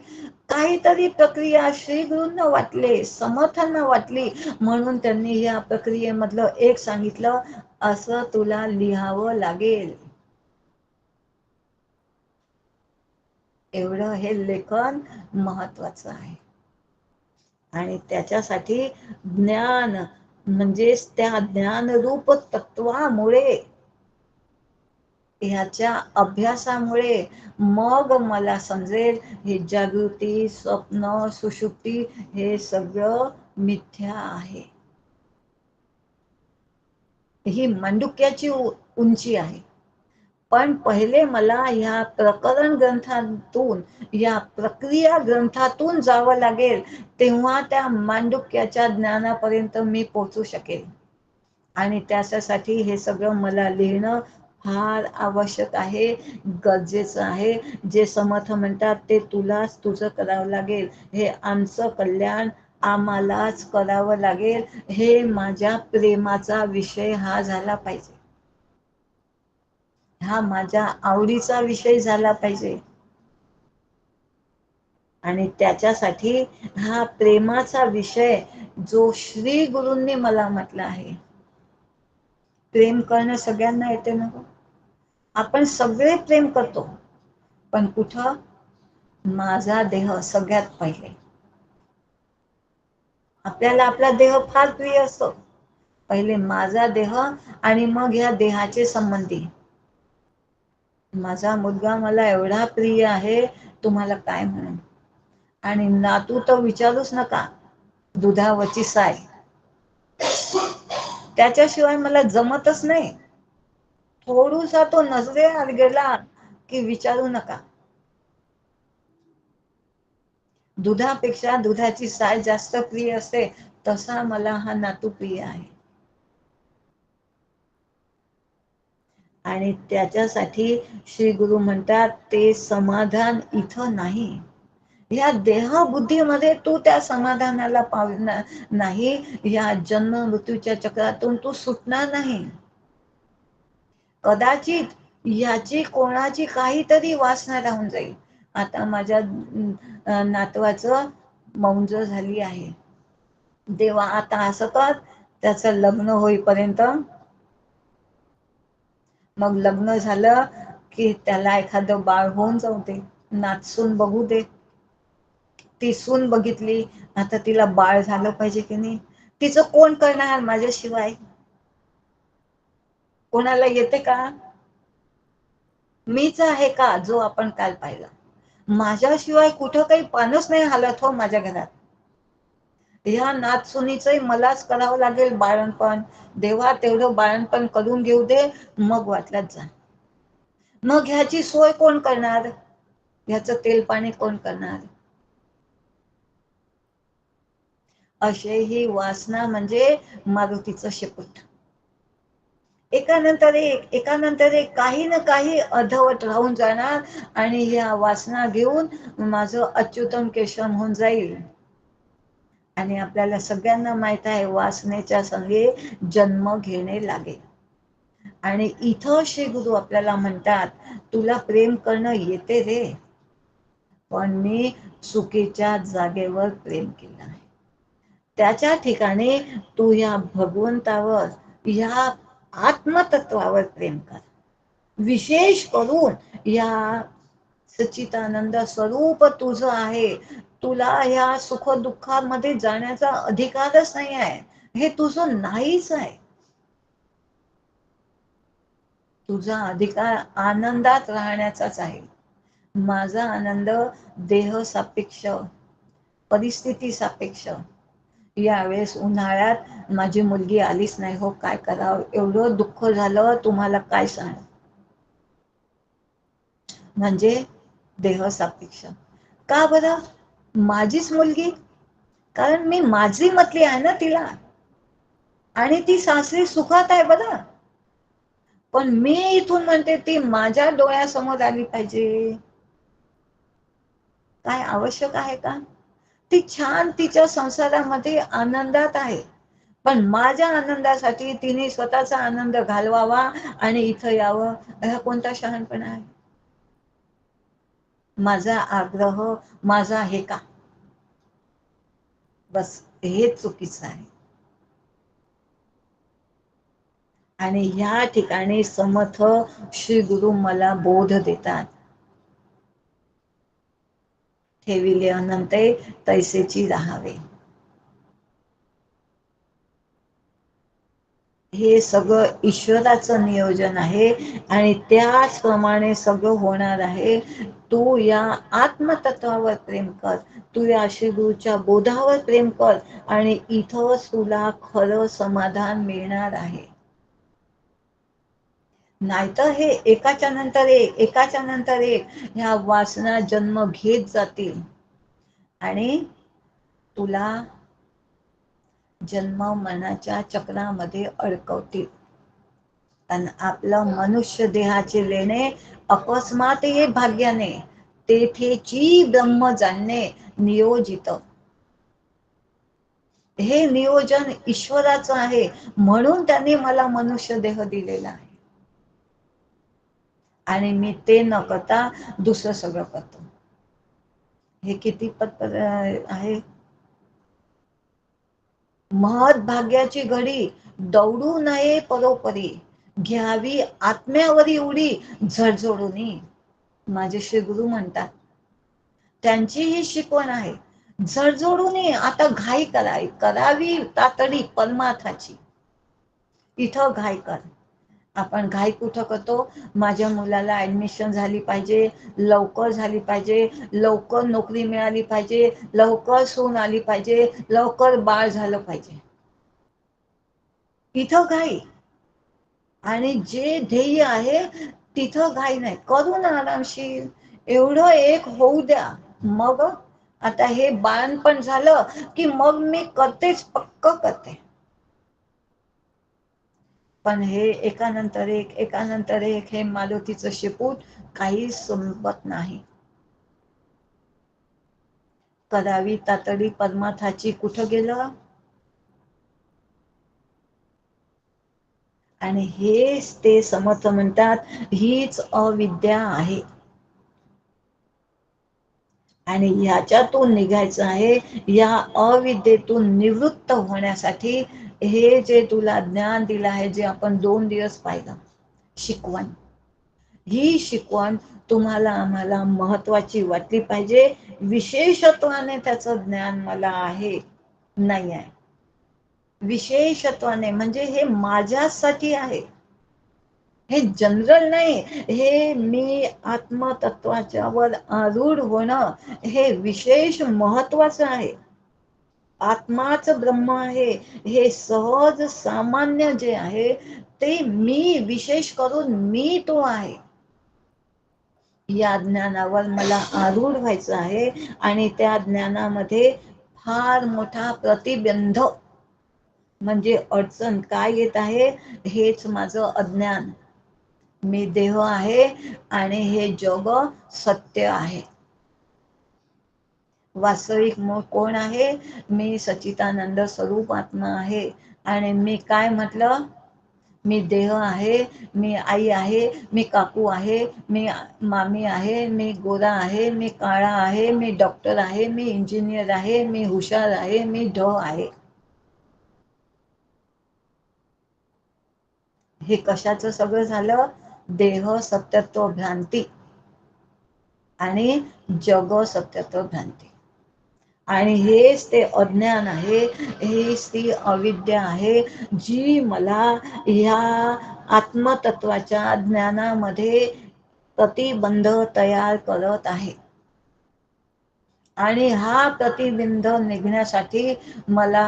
काहीतरी प्रक्रिया श्री गुरूंना वाटले, समर्थांना वाटली, म्हणून त्यांनी या प्रक्रियेमधलं एक सांगितलं, असं तुला लिहावं लागेल. एवढं हे लेखन महत्वाचं आहे. आणि त्याच्यासाठी ज्ञान म्हणजेच त्या ज्ञानरूप तत्वामुळे, ह्याच्या अभ्यासामुळे मग मला समजेल हे जागृती, स्वप्न, सुषुप्ती हे सगळं मिथ्या आहे. ही मांडुक्याची उंची आहे. पण पहिले मला ह्या प्रकरण ग्रंथातून, या प्रक्रिया ग्रंथातून जावं लागेल, तेव्हा त्या मांडुक्याच्या ज्ञानापर्यंत मी पोहोचू शकेल. आणि त्याच्यासाठी हे सगळं मला लिहिणं फार आवश्यक आहे, गरजेचं आहे. जे समर्थ म्हणतात ते तुलाच तुझं करावं लागेल, हे आमचं कल्याण आम्हालाच करावं लागेल, हे माझ्या प्रेमाचा विषय हा झाला पाहिजे, हा माझ्या आवडीचा विषय झाला पाहिजे. आणि त्याच्यासाठी हा प्रेमाचा विषय जो श्री गुरूंनी मला म्हटलं आहे. प्रेम करणं सगळ्यांना येते ना. आपण सगळे प्रेम करतो, पण कुठं? माझा देह सगळ्यात पहिले. आपल्याला आपला देह फार प्रिय असतो, पहिले माझा देह आणि मग ह्या देहाचे संबंधी. माझा मुलगा मला एवढा प्रिय आहे, तुम्हाला काय म्हणू. आणि नातू तर विचारूच नका, दुधावरची साय. त्याच्याशिवाय मला जमतच नाही. थोडूसा तो नजरेआड गेला की विचारू नका. दुधापेक्षा दुधाची साय जास्त प्रिय असते, तसा मला हा नातू प्रिय आहे. आणि त्याच्यासाठी श्री गुरु म्हणतात, ते समाधान इथं नाही. या देहबुद्धीमध्ये तू त्या समाधानाला पावणार नाही, या जन्म मृत्यूच्या चक्रातून तू सुटणार नाही. कदाचित याची कोणाची काहीतरी वासना राहून जाईल. आता माझ्या नातवाचं मौंज झाली आहे. देवा आता असं कर, त्याचं लग्न होईपर्यंत, मग लग्न झालं की त्याला एखादं बाळ होऊन जाऊ दे, नातसून बघू दे. ती सून बघितली, आता तिला बाळ झालं पाहिजे की नाही. तिचं कोण करणार माझ्याशिवाय? कोणाला येते का? मीच आहे का, जो आपण काल पाहिला. माझ्याशिवाय कुठं काही पानच नाही हालत हो माझ्या घरात. ह्या नातसुनीचंही मलाच करावं लागेल बाळणपण. देवा तेवढं बाळणपण करून घेऊ दे, मग वाटल्यात जा. मग ह्याची सोय कोण करणार? ह्याचं तेल पाणी कोण करणार? असे ही वासना म्हणजे मारुतीचं शेपूट. एकानंतर एक, एकानंतर एक, काही ना काही अर्धवट राहून जाणार आणि ह्या वासना घेऊन माझं अच्युतम केशवम होऊन जाईल. आणि आपल्याला सगळ्यांना माहित आहे, वासनेच्या संगे जन्म घेणे लागेल. आणि इथं श्री गुरु आपल्याला म्हणतात, तुला प्रेम करणं येते रे, पण मी चुकीच्या जागेवर प्रेम केलं आहे. त्याच्या ठिकाणी तू या भगवंतावर, या आत्मतत्वावर प्रेम कर. विशेष करून या सच्चिदानंद स्वरूप तुझं आहे, तुला ह्या सुख दुःखामध्ये जाण्याचा अधिकारच नाही आहे, हे तुझं नाहीच आहे. तुझा अधिकार आनंदात राहण्याचाच आहे. माझा आनंद देह सापेक्ष, परिस्थिती सापेक्ष. यावेळेस उन्हाळ्यात माझी मुलगी आलीच नाही हो, काय करावं, एवढं दुःख झालं तुम्हाला काय सांग. म्हणजे देह सापेक्ष. का बरं? माझीच मुलगी, कारण मी माझी म्हटली आहे ना तिला, आणि ती सासरी सुखात आहे बरं. पण मी इथून म्हणते ती माझ्या डोळ्यासमोर आली पाहिजे. काय आवश्यक आहे का? ती छान तिच्या संसारामध्ये आनंदात आहे, पण माझ्या आनंदासाठी तिने स्वतःचा आनंद घालवावा आणि इथं यावं, हा कोणता शहाणपणा आहे? माझा आग्रह, माझा हे का, बस हेच चुकीचं आहे. आणि ह्या ठिकाणी समर्थ श्री गुरु मला बोध देतात, ठेविले अनंते तैसेची राहावे. हे सगळं ईश्वराचं नियोजन आहे आणि त्याचप्रमाणे सगळं होणार आहे. तू या आत्मतत्वावर प्रेम कर, तू या श्रीगुरूच्या बोधावर प्रेम कर आणि इथंच तुला खरं समाधान मिळणार आहे. नाहीतर हे एकाच्या नंतर एक, एकाच्या नंतर एक ह्या वासना जन्म घेत जातील आणि तुला जन्म मनाच्या चक्रामध्ये अडकवतील. आणि आपलं मनुष्य देहाचे लेणे अकस्मात ये भाग्याने, तेथेची ब्रह्म जाणणे नियोजित. हे नियोजन ईश्वराचं आहे, म्हणून त्यांनी मला मनुष्य देह दिलेला आहे आणि मी ते न करता दुसरं सगळं करतो. हे किती पत आहे. महत भाग्याची घडी, दौडू नये परोपरी, घ्यावी आत्म्यावरी उडी झडझडूनी. माझे श्री गुरु म्हणतात, त्यांची ही शिकवण आहे. झडझडून आता घाई करावी तातडी परमार्थाची. इथं घाई कर. आपण घाई कुठं करतो? माझ्या मुलाला ऍडमिशन झाली पाहिजे, लवकर झाली पाहिजे, लवकर नोकरी मिळाली पाहिजे, लवकर सून आली पाहिजे, लवकर बाळ झालं पाहिजे. इथं घाई. आणि जे ध्येय आहे तिथं घाई नाही. करू ना आरामशीर, एवढं एक होऊ द्या. मग आता हे बाळणपण झालं की मग मी करतेच, पक्क करते. पण हे एकानंतर एक, एकानंतर एक हे मालतीचं शेपूट काही संपत नाही. करावी तातडी परमार्थाची कुठं गेलं? आणि हेच ते समर्थ म्हणतात, हीच अविद्या आहे. आणि ह्याच्यातून निघायचं आहे. या अविद्येतून निवृत्त होण्यासाठी हे जे तुला ज्ञान दिलं आहे, जे आपण 2 दिवस पाहिलं शिकवण, ही शिकवण तुम्हाला आम्हाला महत्वाची वाटली पाहिजे. विशेषत्वाने त्याचं ज्ञान मला आहे, नाही आहे. विशेषत्वाने म्हणजे हे माझ्यासाठी आहे, हे जनरल नाही. हे मी आत्मतत्वाच्या वर आरूढ होणं हे विशेष महत्वाचं आहे. आत्माच ब्रह्म आहे हे सहज सामान्य जे आहे ते मी, विशेष करून मी तो आहे. या ज्ञानावर मला आरूढ व्हायचं आहे आणि त्या ज्ञानामध्ये फार मोठा प्रतिबंध म्हणजे अडचण काय येत आहे? हेच माझं अज्ञान. मी देह आहे आणि हे जग सत्य आहे. वास्तविक मूळ कोण आहे? मी सच्चिदानंद स्वरूप आत्मा आहे. आणि मी काय म्हटलं? मी देह आहे, मी आई आहे, मी काकू आहे, मी मामी आहे, मी गोरा आहे, मी काळा आहे, मी डॉक्टर आहे, मी इंजिनियर आहे, मी हुशार आहे, मी ढ आहे. हे कशाचं सगळं झालं? देह सत्यत्व भ्रांती आणि जग सत्यत्व भ्रांती. आणि हेच ते अज्ञान आहे, हेच ती अविद्या आहे, जी मला ह्या आत्मतत्वाच्या ज्ञानामध्ये प्रतिबंध तयार करत आहे. आणि हा प्रतिबंध निघण्यासाठी मला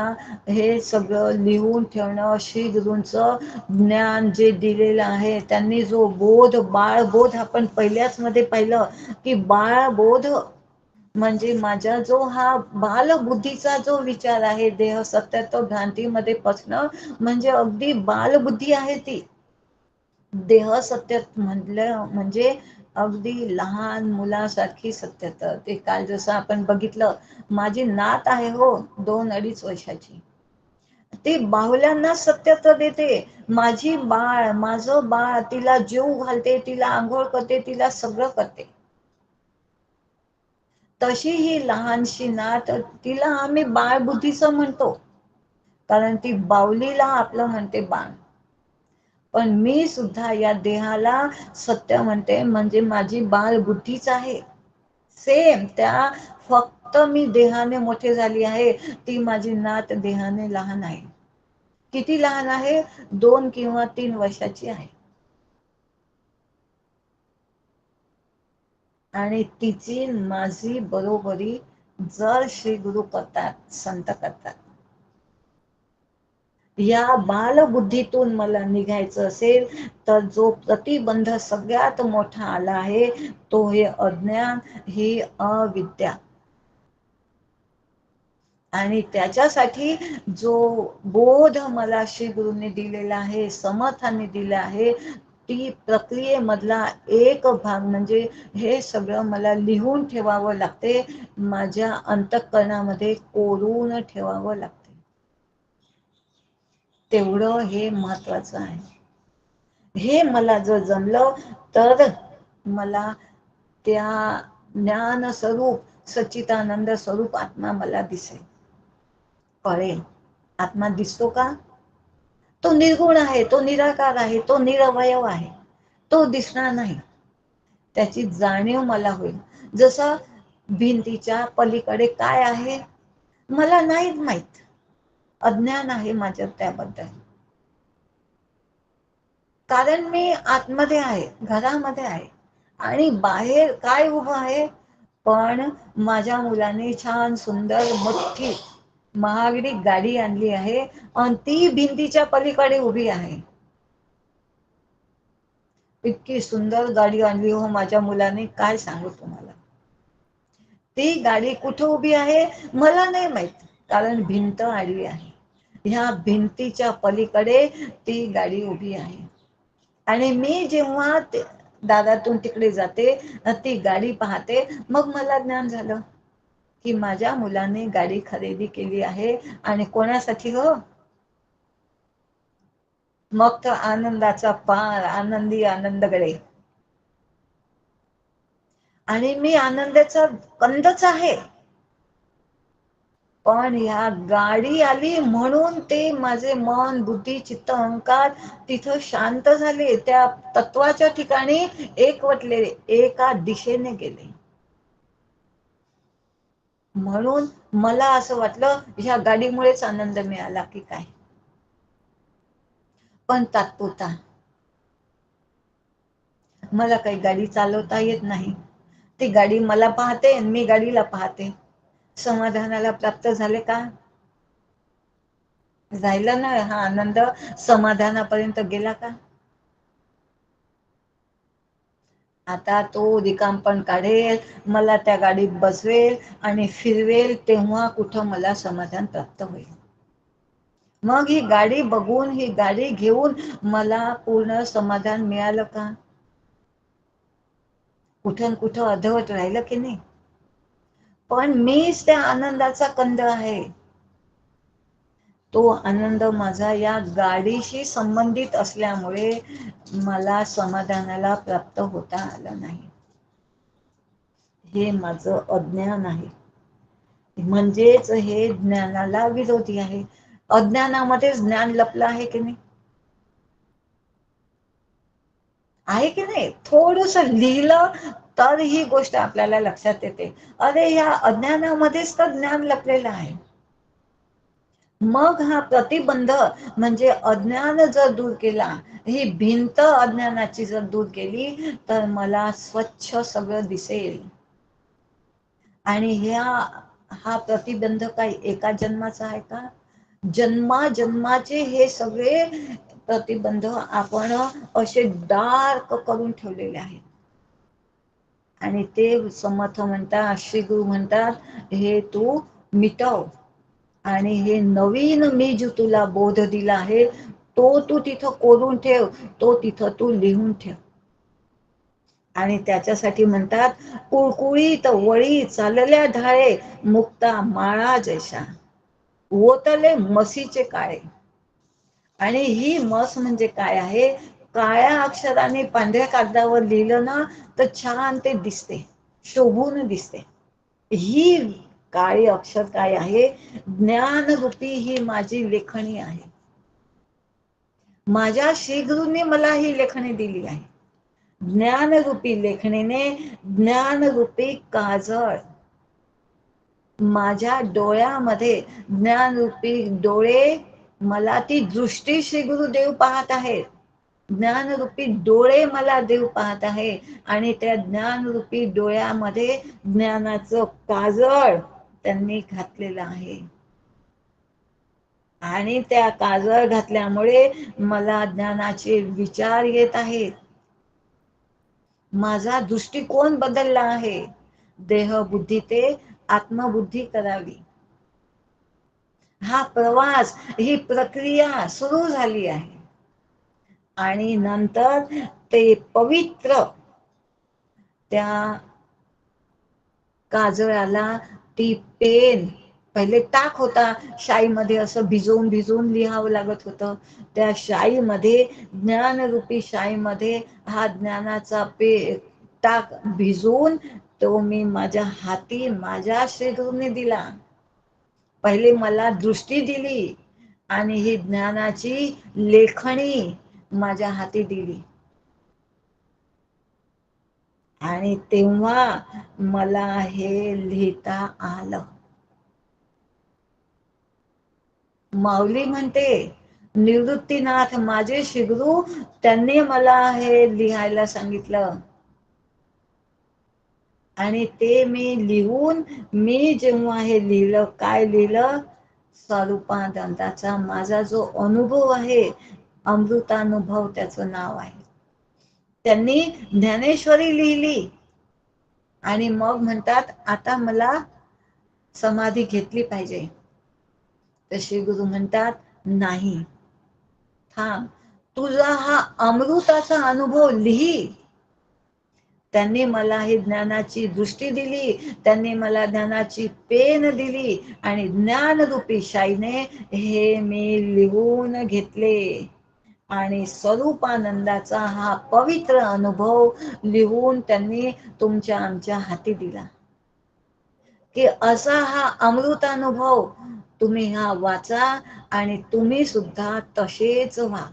हे सगळं लिहून ठेवणं, श्री गुरूंचं ज्ञान जे दिलेलं आहे, त्यांनी जो बोध, बाळबोध आपण पहिल्याच मध्ये पाहिलं की बाळबोध म्हणजे माझा जो हा बालबुद्धीचा जो विचार आहे, देह सत्यत्व भ्रांतीमध्ये फसणं म्हणजे अगदी बालबुद्धी आहे ती. देह सत्य म्हटलं म्हणजे अगदी लहान मुलासारखी सत्यता. ते काल जसं आपण बघितलं, माझी नात आहे हो 2-2.5 वर्षाची, ती बाहुल्यांना सत्यता देते. माझी बाळ, माझं बाळ, तिला जीव घालते, तिला आंघोळ करते, तिला सगळं करते. तशी ही लहानशी नात, तिला आम्ही बाळबुद्धीचं म्हणतो, कारण ती बाहुलीला आपलं म्हणते बाळ. पण मी सुद्धा या देहाला सत्य म्हणते, म्हणजे माझी बालबुद्धीच आहे. सेम त्या, फक्त मी देहाने मोठे झाली आहे, ती माझी नात देहाने लहान आहे. किती लहान आहे? 2 किंवा 3 वर्षाची आहे. आणि तिची माझी बरोबरी जर श्री गुरु करतात, संत करतात, या बालबुद्धीतून मला निघायचं असेल तर जो प्रतिबंध सगळ्यात मोठा आला आहे तो हे अज्ञान, ही अविद्या. आणि त्याच्यासाठी जो बोध मला श्री गुरूंनी दिलेला आहे, समर्थांनी दिला आहे, ती प्रक्रियेमधला एक भाग म्हणजे हे सगळं मला लिहून ठेवावं लागते, माझ्या अंतःकरणामध्ये कोरून ठेवावं लागते. तेवढं हे महत्वाचं आहे. हे मला जर जमलं तर मला त्या ज्ञान स्वरूप सच्चिदानंद स्वरूप आत्मा मला दिसेल, कळेल. आत्मा दिसतो का? तो निर्गुण आहे, तो निराकार आहे, तो निरवयव आहे, तो दिसणार नाही. त्याची जाणीव मला होईल. जसं भिंतीच्या पलीकडे काय आहे मला नाहीच माहित, अज्ञान आहे माझ्यात त्याबद्दल. कारण मी आतमध्ये आहे, घरामध्ये आहे, आणि बाहेर काय उभं आहे. पण माझ्या मुलाने छान सुंदर मोठी महागडी गाडी आणली आहे आणि ती भिंतीच्या पलीकडे उभी आहे. इतकी सुंदर गाडी आणली हो माझ्या मुलाने, काय सांगू तुम्हाला. ती गाडी कुठे उभी आहे मला नाही माहित, कारण भिंत आडवी आहे. ह्या भिंतीच्या पलीकडे ती गाडी उभी आहे. आणि मी जेव्हा दारातून तिकडे जाते, ती गाडी पाहते, मग मला ज्ञान झालं की माझ्या मुलाने गाडी खरेदी केली आहे. आणि कोणासाठी हो? मग तर आनंदाचा पार, आनंदी आनंदगडे. आणि मी आनंदाचा कंदच आहे. पण ह्या गाडी आली म्हणून ते माझे मन, बुद्धी, चित्त, अहंकार तिथं शांत झाले, त्या तत्वाच्या ठिकाणी एकवटले, एका दिशेने गेले. म्हणून मला असं वाटलं ह्या गाडीमुळेच आनंद मिळाला की काय. पण तात्पुरता. मला काही गाडी चालवता येत नाही, ती गाडी मला पाहते, मी गाडीला पाहते. समाधानाला प्राप्त झाले का? राहिला ना. हा आनंद समाधानापर्यंत गेला का? आता तो रिकामपण काढेल, मला त्या गाडीत बसवेल आणि फिरवेल, तेव्हा कुठं मला समाधान प्राप्त होईल. मग ही गाडी बघून, ही गाडी घेऊन मला पूर्ण समाधान मिळालं का? कुठं कुठं अर्धवट राहिलं की नाही. पण मीच त्या आनंदाचा कंद आहे. तो आनंद माझा या गाडीशी संबंधित असल्यामुळे मला समाधानाला प्राप्त होता आलं नाही. हे माझं अज्ञान आहे. म्हणजेच हे ज्ञानाला विरोधी आहे. अज्ञानामध्ये ज्ञान लपलं आहे की नाही? आहे की नाही? थोडस लिहिलं तर ही गोष्ट आपल्याला लक्षात येते. अरे या अज्ञानामध्येच तर ज्ञान लपलेलं आहे. मग हा प्रतिबंध म्हणजे अज्ञान जर दूर केला, ही भिंत अज्ञानाची जर दूर केली तर मला स्वच्छ सगळं दिसेल. आणि हा प्रतिबंध काही एका जन्माचा आहे का? जन्माचे हे सगळे प्रतिबंध आपण असे डार्क करून ठेवलेले आहेत. आणि ते समर्थ म्हणतात, श्री गुरु म्हणतात, हे तू मिटव. आणि हे नवीन मी जो तुला बोध दिला आहे तो तू तिथं कोरून ठेव, तो तिथं तू लिहून ठेव. आणि त्याच्यासाठी म्हणतात, कुळकुळीत वळी चालल्या ढाळे, मुक्ता माळा जैसा, ओतले मसीचे काळे. आणि ही मस म्हणजे काय आहे? काळ्या अक्षराने पांढऱ्या कागदावर लिहिलं ना तर छान ते दिसते, शोभून दिसते. ही काळी अक्षर काय आहे? ज्ञानरूपी ही माझी लेखणी आहे. माझ्या श्रीगुरूंनी मला ही लेखणी दिली आहे. ज्ञानरूपी लेखणीने, ज्ञानरूपी काजळ माझ्या डोळ्यामध्ये, ज्ञानरूपी डोळे मला ती दृष्टी श्री गुरुदेव पाहत आहेत. ज्ञानरूपी डोळे मला देव पाहत आहे आणि त्या ज्ञानरूपी डोळ्यामध्ये ज्ञानाचं काजळ त्यांनी घातलेलं आहे. आणि त्या काजळ घातल्यामुळे मला ज्ञानाचे विचार येत आहेत. माझा दृष्टिकोन बदलला आहे. देहबुद्धी ते आत्मबुद्धी करावी, हा प्रवास, ही प्रक्रिया सुरू झाली आहे. आणि नंतर ते पवित्र त्या काजळाला ती पेन, पहिले टाक होता शाईमध्ये, असं भिजवून भिजवून लिहावं लागत होतं. त्या शाईमध्ये, ज्ञानरूपी शाईमध्ये हा ज्ञानाचा टाक भिजवून तो मी माझ्या हाती माझ्या श्रीगुरूंनी दिला. पहिले मला दृष्टी दिली आणि ही ज्ञानाची लेखणी माझ्या हाती दिली. आणि तेव्हा मला हे लिहिता आलं. माऊली म्हणते, निवृत्तीनाथ माझे श्रीगुरु, त्यांनी मला हे लिहायला सांगितलं. आणि ते मी लिहून, मी जेव्हा हे लिहिलं, काय लिहिलं, स्वरूपानंदाचा माझा जो अनुभव आहे, अमृतानुभव त्याचं नाव आहे. त्यांनी ज्ञानेश्वरी लिहिली आणि मग म्हणतात, आता मला समाधी घेतली पाहिजे. तर श्री गुरु म्हणतात, नाही, थांब, तुझा हा अमृताचा अनुभव लिही. त्यांनी मला ही ज्ञानाची दृष्टी दिली, त्यांनी मला ज्ञानाची पेन दिली आणि ज्ञानरूपी शाईने हे मी लिहून घेतले. आणि स्वरूपानंदाचा हा पवित्र अनुभव लिहून त्यांनी तुमच्या आमच्या हाती दिला, की असा हा अमृतानुभव तुम्ही हा वाचा आणि तुम्ही सुद्धा तसेच व्हा.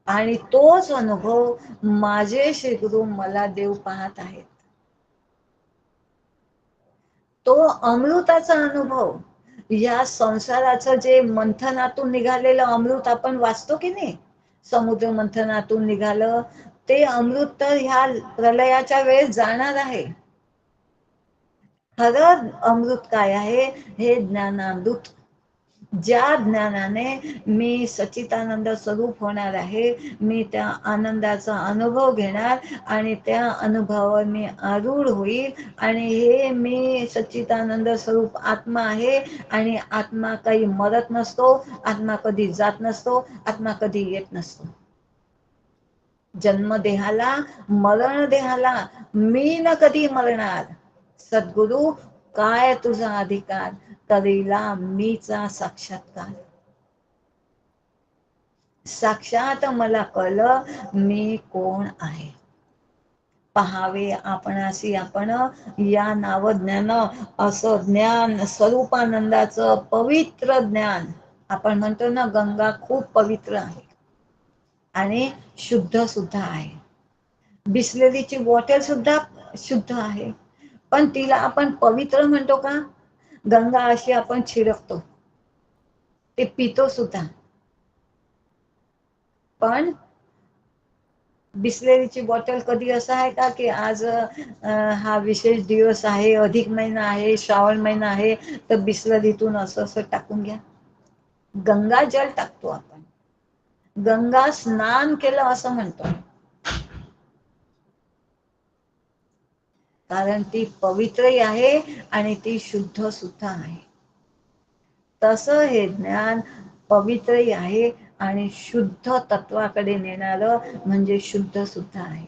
आणि तोच अनुभव माझे श्रीगुरु मला देव पाहत आहेत. तो अमृताचा अनुभव, या संसाराचं जे मंथनातून निघालेलं अमृत आपण वाचतो की नाही, समुद्र मंथनातून निघालं ते अमृत तर ह्या प्रलयाच्या वेळेस जाणार आहे. खरं अमृत काय आहे, हे ज्ञानामृत. ज्या ज्ञानाने मी सच्चिदानंद स्वरूप होणार आहे, मी त्या आनंदाचा अनुभव घेणार आणि त्या अनुभवावर मी आरूढ होईल. आणि हे मी सच्चिदानंद स्वरूप आत्मा आहे आणि आत्मा काही मरत नसतो, आत्मा कधी जात नसतो, आत्मा कधी येत नसतो. जन्म देहाला, मरण देहाला मी न कधी मरणार. सद्गुरु, काय तुझा अधिकार, करीला मीचा साक्षात्कार. साक्षात मला कळलं मी कोण आहे. पहावे आपणासी आपण, या नाव ज्ञान, असं ज्ञान स्वरूपानंदाचं पवित्र ज्ञान. आपण म्हणतो ना, गंगा खूप पवित्र आहे आणि शुद्ध सुद्धा आहे. बिस्लरीची बॉटल सुद्धा शुद्ध आहे, पण तिला आपण पवित्र म्हणतो का? गंगा अशी आपण छिरकतो, ते पितो सुद्धा, पण बिस्लेरीची बॉटल कधी असं आहे का की आज हा विशेष दिवस आहे, अधिक महिना आहे, श्रावण महिना आहे, तर बिस्लरीतून असं असं टाकून घ्या. गंगा जल टाकतो आपण, गंगा स्नान केलं असं म्हणतो, कारण ती पवित्रही आहे आणि ती शुद्ध सुद्धा आहे. तसं हे ज्ञान पवित्रही आहे आणि शुद्ध तत्वाकडे नेणारं म्हणजे शुद्ध सुद्धा आहे.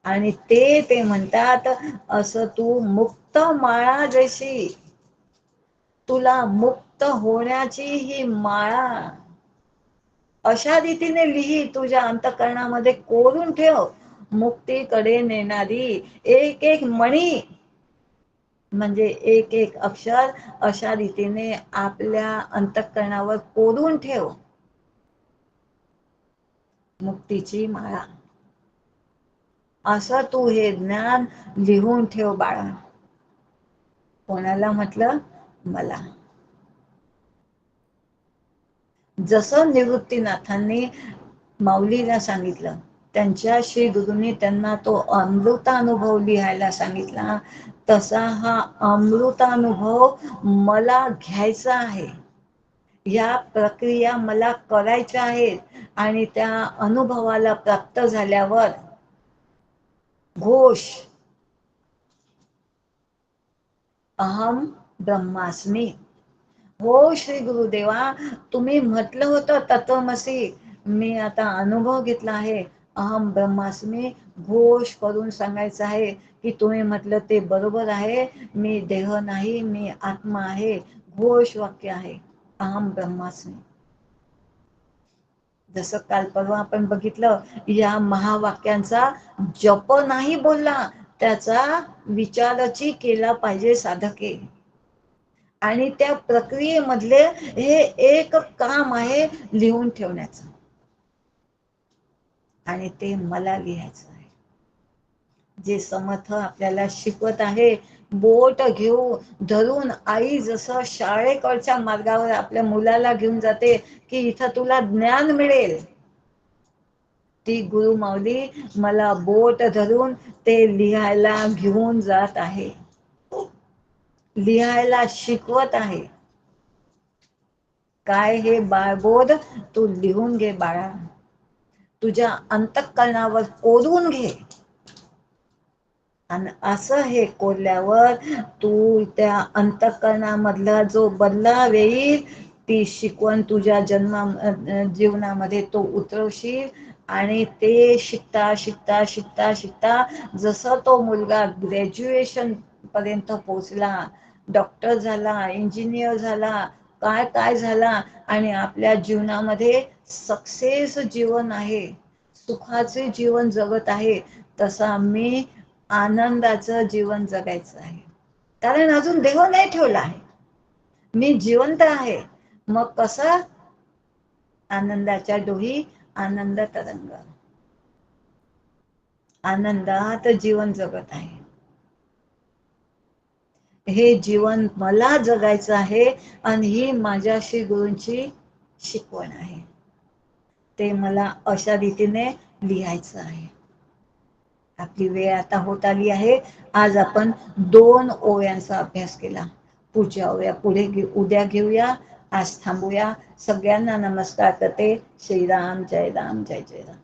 आणि ते म्हणतात, असं तू मुक्त माळा जशी, तुला मुक्त होण्याची ही माळा अशा रीतीने लिही, तुझ्या अंतःकरणामध्ये कोरून ठेव. मुक्तीकडे नेणारी एक एक मणी म्हणजे एक एक अक्षर अशा रीतीने आपल्या अंतःकरणावर कोरून ठेव. मुक्तीची माळा, असं तू हे ज्ञान लिहून ठेव बाळा. कोणाला म्हटलं? मला. जसं निवृत्तीनाथांनी माऊलीला सांगितलं, त्यांच्या श्री गुरूंनी त्यांना तो अमृतानुभव लिहायला सांगितला, तसा हा अमृतानुभव मला घ्यायचा आहे. या प्रक्रिया मला करायच्या आहेत आणि त्या अनुभवाला प्राप्त झाल्यावर घोष अहम ब्रह्मास्मी. हो श्री गुरुदेवा, तुम्ही म्हटलं होतं तत्वमसी, मी आता अनुभव घेतला आहे. अहम ब्रह्मास्मी घोष करून सांगायचं आहे की तुम्ही म्हटलं ते बरोबर आहे, मी देह नाही, मी आत्मा आहे. घोष वाक्य आहे अहम ब्रह्मास्मी. जसं काल परवा आपण बघितलं, या महावाक्यांचा जप नाही बोलला, त्याचा विचारची केला पाहिजे साधके. आणि त्या प्रक्रियेमधले हे एक काम आहे लिहून ठेवण्याचं, आणि ते मला लिहायचं आहे. जे समर्थ आपल्याला शिकवत आहे, बोट घेऊ धरून आई जसं शाळेकडच्या मार्गावर आपल्या मुलाला घेऊन जाते की इथं तुला ज्ञान मिळेल, ती गुरु माऊली मला बोट धरून ते लिहायला घेऊन जात आहे, लिहायला शिकवत आहे. काय हे बाळबोध तू लिहून घे बाळा, तुझ्या अंतःकरणावर कोरून घे. आणि असं हे कोरल्यावर तू त्या अंतःकरणामधला जो बदलाव येईल, ती शिकवण तुझ्या जीवनामध्ये तो उतरवशील. आणि ते शिकता शिकता शिकता शिकता जसं तो मुलगा ग्रॅज्युएशन पर्यंत पोहोचला, डॉक्टर झाला, इंजिनियर झाला, काय काय झाला, आणि आपल्या जीवनामध्ये सक्सेस जीवन आहे, सुखाचे जीवन जगत आहे, तसा मी आनंदाचं जीवन जगायचं आहे. कारण अजून देह नाही ठेवला आहे, मी जिवंत आहे. मग कसं? आनंदाच्या डोही आनंद तरंग, आनंदात जीवन जगत आहे. हे जीवन मला जगायचं आहे आणि ही माझ्या श्री गुरूंची शिकवण आहे. ते मला अशा रीतीने लिहायचं आहे. आपली वेळ आता होत आली आहे. आज आपण 2 ओव्यांचा अभ्यास केला. पुढच्या ओव्या उद्या घेऊया. आज थांबूया. सगळ्यांना नमस्कार करते. श्रीराम जय राम जय जय राम.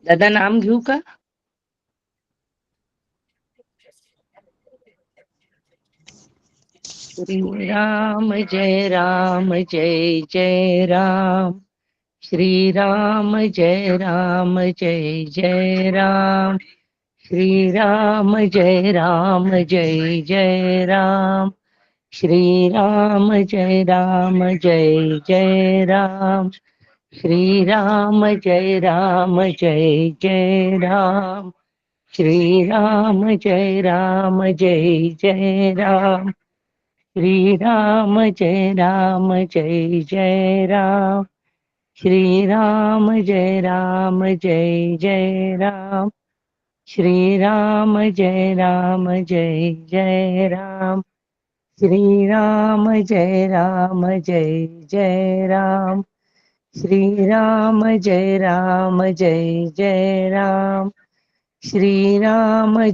दादा नाम घेऊ का? श्री राम जय राम जय जय राम. श्री राम जय राम जय जय राम. श्री राम जय राम जय जय राम. श्री राम जय राम जय जय राम. श्री राम जय राम जय जय राम. श्री राम जय राम जय जय राम. श्री राम जय राम जय जय राम. श्री राम जय राम जय जय राम. श्री राम जय राम जय जय राम. श्री राम जय राम जय जय राम. श्री राम जय राम जय जय राम. श्री राम